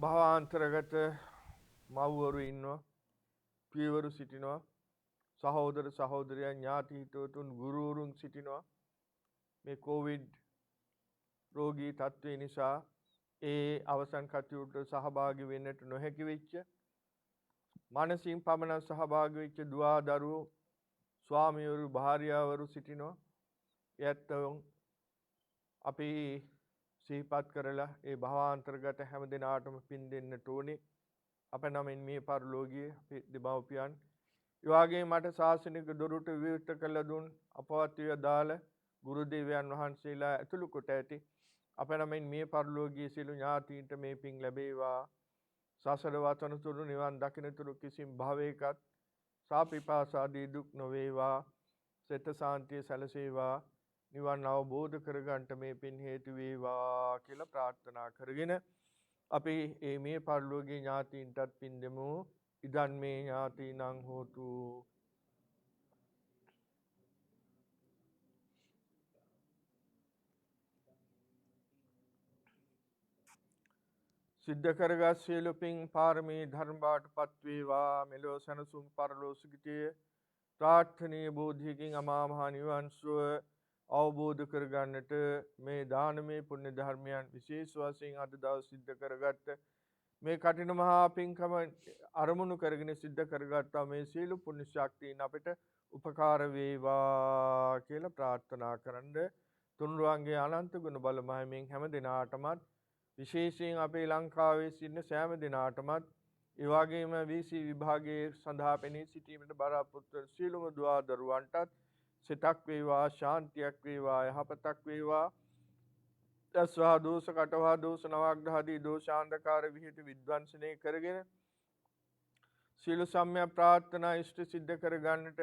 භවාන්තරගත මව්වරු ඉන්නවා, පියවරු සිටිනවා, සහෝදර සහෝදරයන් ඥාති හිතවතුන් ගුරුවරුන් සිටිනවා. මේ කොවිඩ් රෝගී තත්ත්වය නිසා ඒ අවසන් කටයුතු සහභාගී වෙන්නට නොහැකි වෙච්ච, මානසික පමණ සහභාගී වෙච්ච දුවා දරුවෝ, ස්වාමියවරු භාර්යාවරු සිටිනවා. එයත්වෝ අපි සිහිපත් කරලා ඒ භවාන්තරගත හැම දිනාටම පින් දෙන්නට ඕනේ. අප නමින් මේ පරලෝකීය අපේ දෙමව්පියන්, ඒ වගේම මට ශාසනික දොරටු විවෘත කළ දුන් අපවත් දාල ගුරු දේවයන් වහන්සේලා ඇතුළු කොට ඇති අප නමින් මේ පරලෝකීය සියලු ඥාතීන්ට මේ පින් ලැබේවා. සසර වතන තුරු නිවන් දකින තුරු කිසිම භවයකත් සාපිපාසාදී දුක් නොවේවා. සෙත සාන්තිය සැලසේවා. නිවන් අවබෝධ කරගන්නට මේ පින් හේතු වේවා කියලා ප්‍රාර්ථනා කරගෙන අපි මේ පරලෝකීය ඥාතීන්ටත් පින් දෙමු. ඉදන් මේ ඥාතීනං හෝතු. සිද්ධ කරගත් සියලු පින් පාරමී ධර්ම බාටපත් වේවා. මෙලොව සැනසුම් පරලොව සුගතිය ප්‍රාර්ථනීය බෝධියකින් අමා මහ නිවන් සුව අවබෝධ කරගන්නට මේ දානමය පුණ්‍ය ධර්මයන් විශේෂ වශයෙන් අද දවස් සිද්ධ කරගත්ත මේ කටින මහා පින්කම අරමුණු කරගෙන සිද්ධ කරගත්තා මේ සියලු පුණ්‍ය ශක්තියින් අපිට උපකාර වේවා කියලා ප්‍රාර්ථනා කරන්ද තුන්රුවන්ගේ අනන්ත ගුණ බල මහිමින් හැම දිනාටමත් විශේෂයෙන් අපේ ලංකාවේ සිටින සෑම දිනාටමත් ඒ වගේම VC විභාගයේ සඳහා පෙනී සිටීමට බලාපොරොත්තු සියලුම දුවා දරුවන්ටත් සිතක් වේවා, ශාන්තියක් වේවා, යහපතක් වේවා. දස්වා දෝෂ කටවා දෝෂ නවග්‍රහදී දෝෂාන්ධකාර විහිිත විද්වංසනය කරගෙන සියලු සම්‍යක් ප්‍රාර්ථනා ඉෂ්ට සිද්ධ කරගන්නට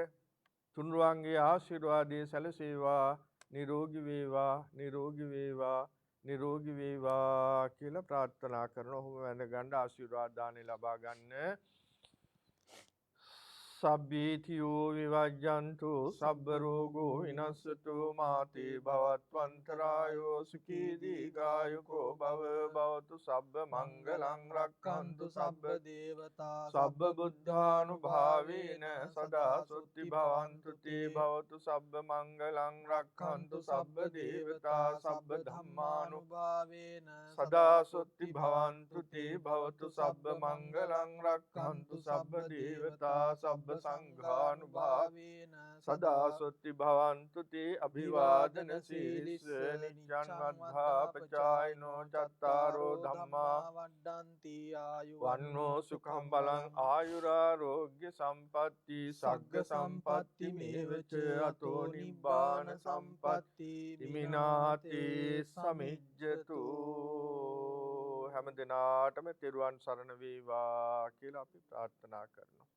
තුන්රුවන්ගේ ආශිර්වාදයේ සැලසේවා. නිරෝගී වේවා, නිරෝගී වේවා, නිරෝගී වේවා කියලා ප්‍රාර්ථනා කරන ඔහොම වැඳ ගන්න ආශිර්වාද දානෙ ලබා ගන්න. සබ්බීතියෝ විවජ්ජන්තු සබ්බ රෝගෝ විනස්සතු මාතේ භවත්වන්තරායෝ සුඛී දීඝායුකෝ භව භවතු සබ්බ මංගලං රක්ඛන්තු සබ්බ දේවතා සබ්බ බුද්ධානුභාවේන සදා සොත්ති භවන්තු තේ භවතු සබ්බ මංගලං රක්ඛන්තු සබ්බ දේවතා සබ්බ ධම්මානුභාවේන සදා සොත්ති භවන්තු තේ භවතු සබ්බ මංගලං රක්ඛන්තු සබ්බ දේවතා සබ්බ සංඝානුභාවේන සදා සොත්ති භවන්තු තේ අභිවාදන සීලිස්ස නිච්ඡං වද්ධාපචායිනෝ චත්තාරෝ ධම්මා වඩ්ඩන්ති ආයු වන්නෝ සුඛං බලං ආයුරාරෝග්‍ය සම්පatti සග්ග සම්පatti මේවච අතෝ නිබ්බාන සම්පatti ඉමිනාතේ සමිජ්ජතු. හැම දිනාටම තෙරුවන් සරණ වේවා කියලා අපි ප්‍රාර්ථනා කරනවා.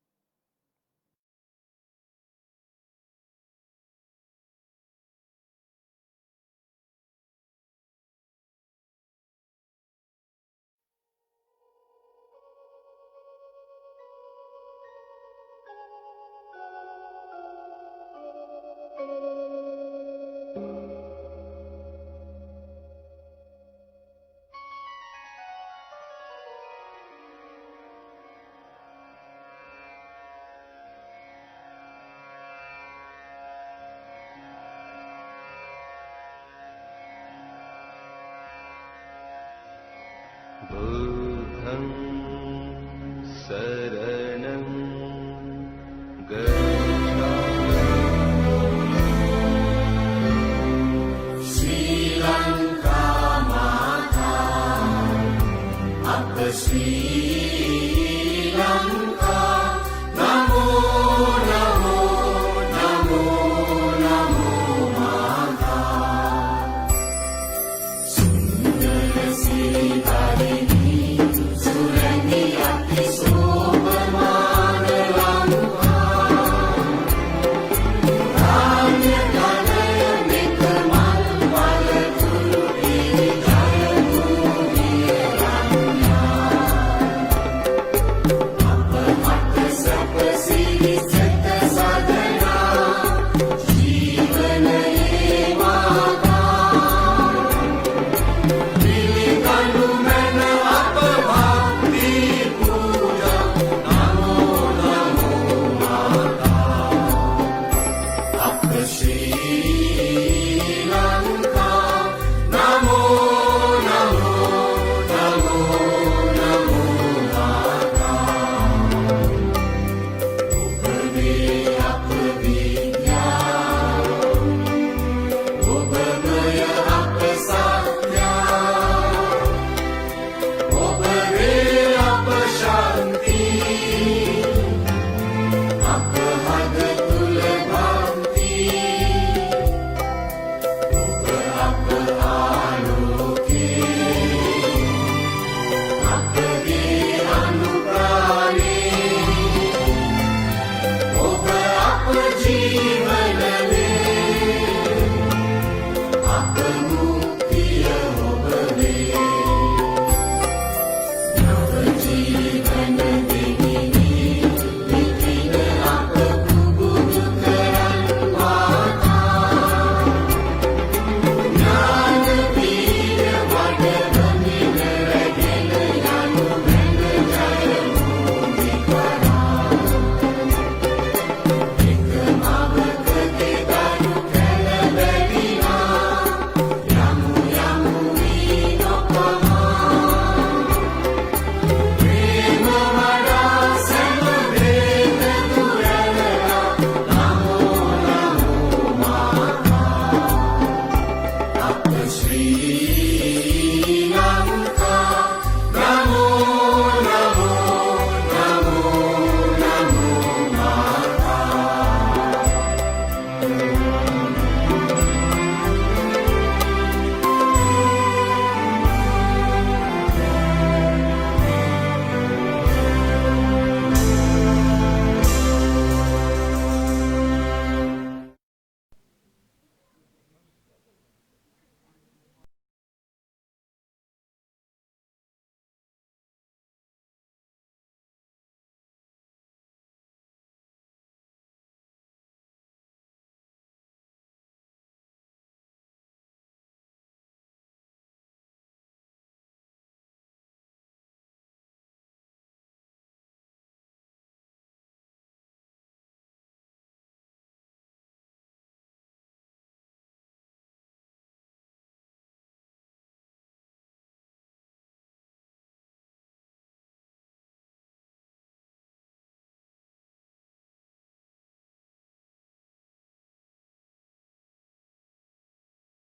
Sanghe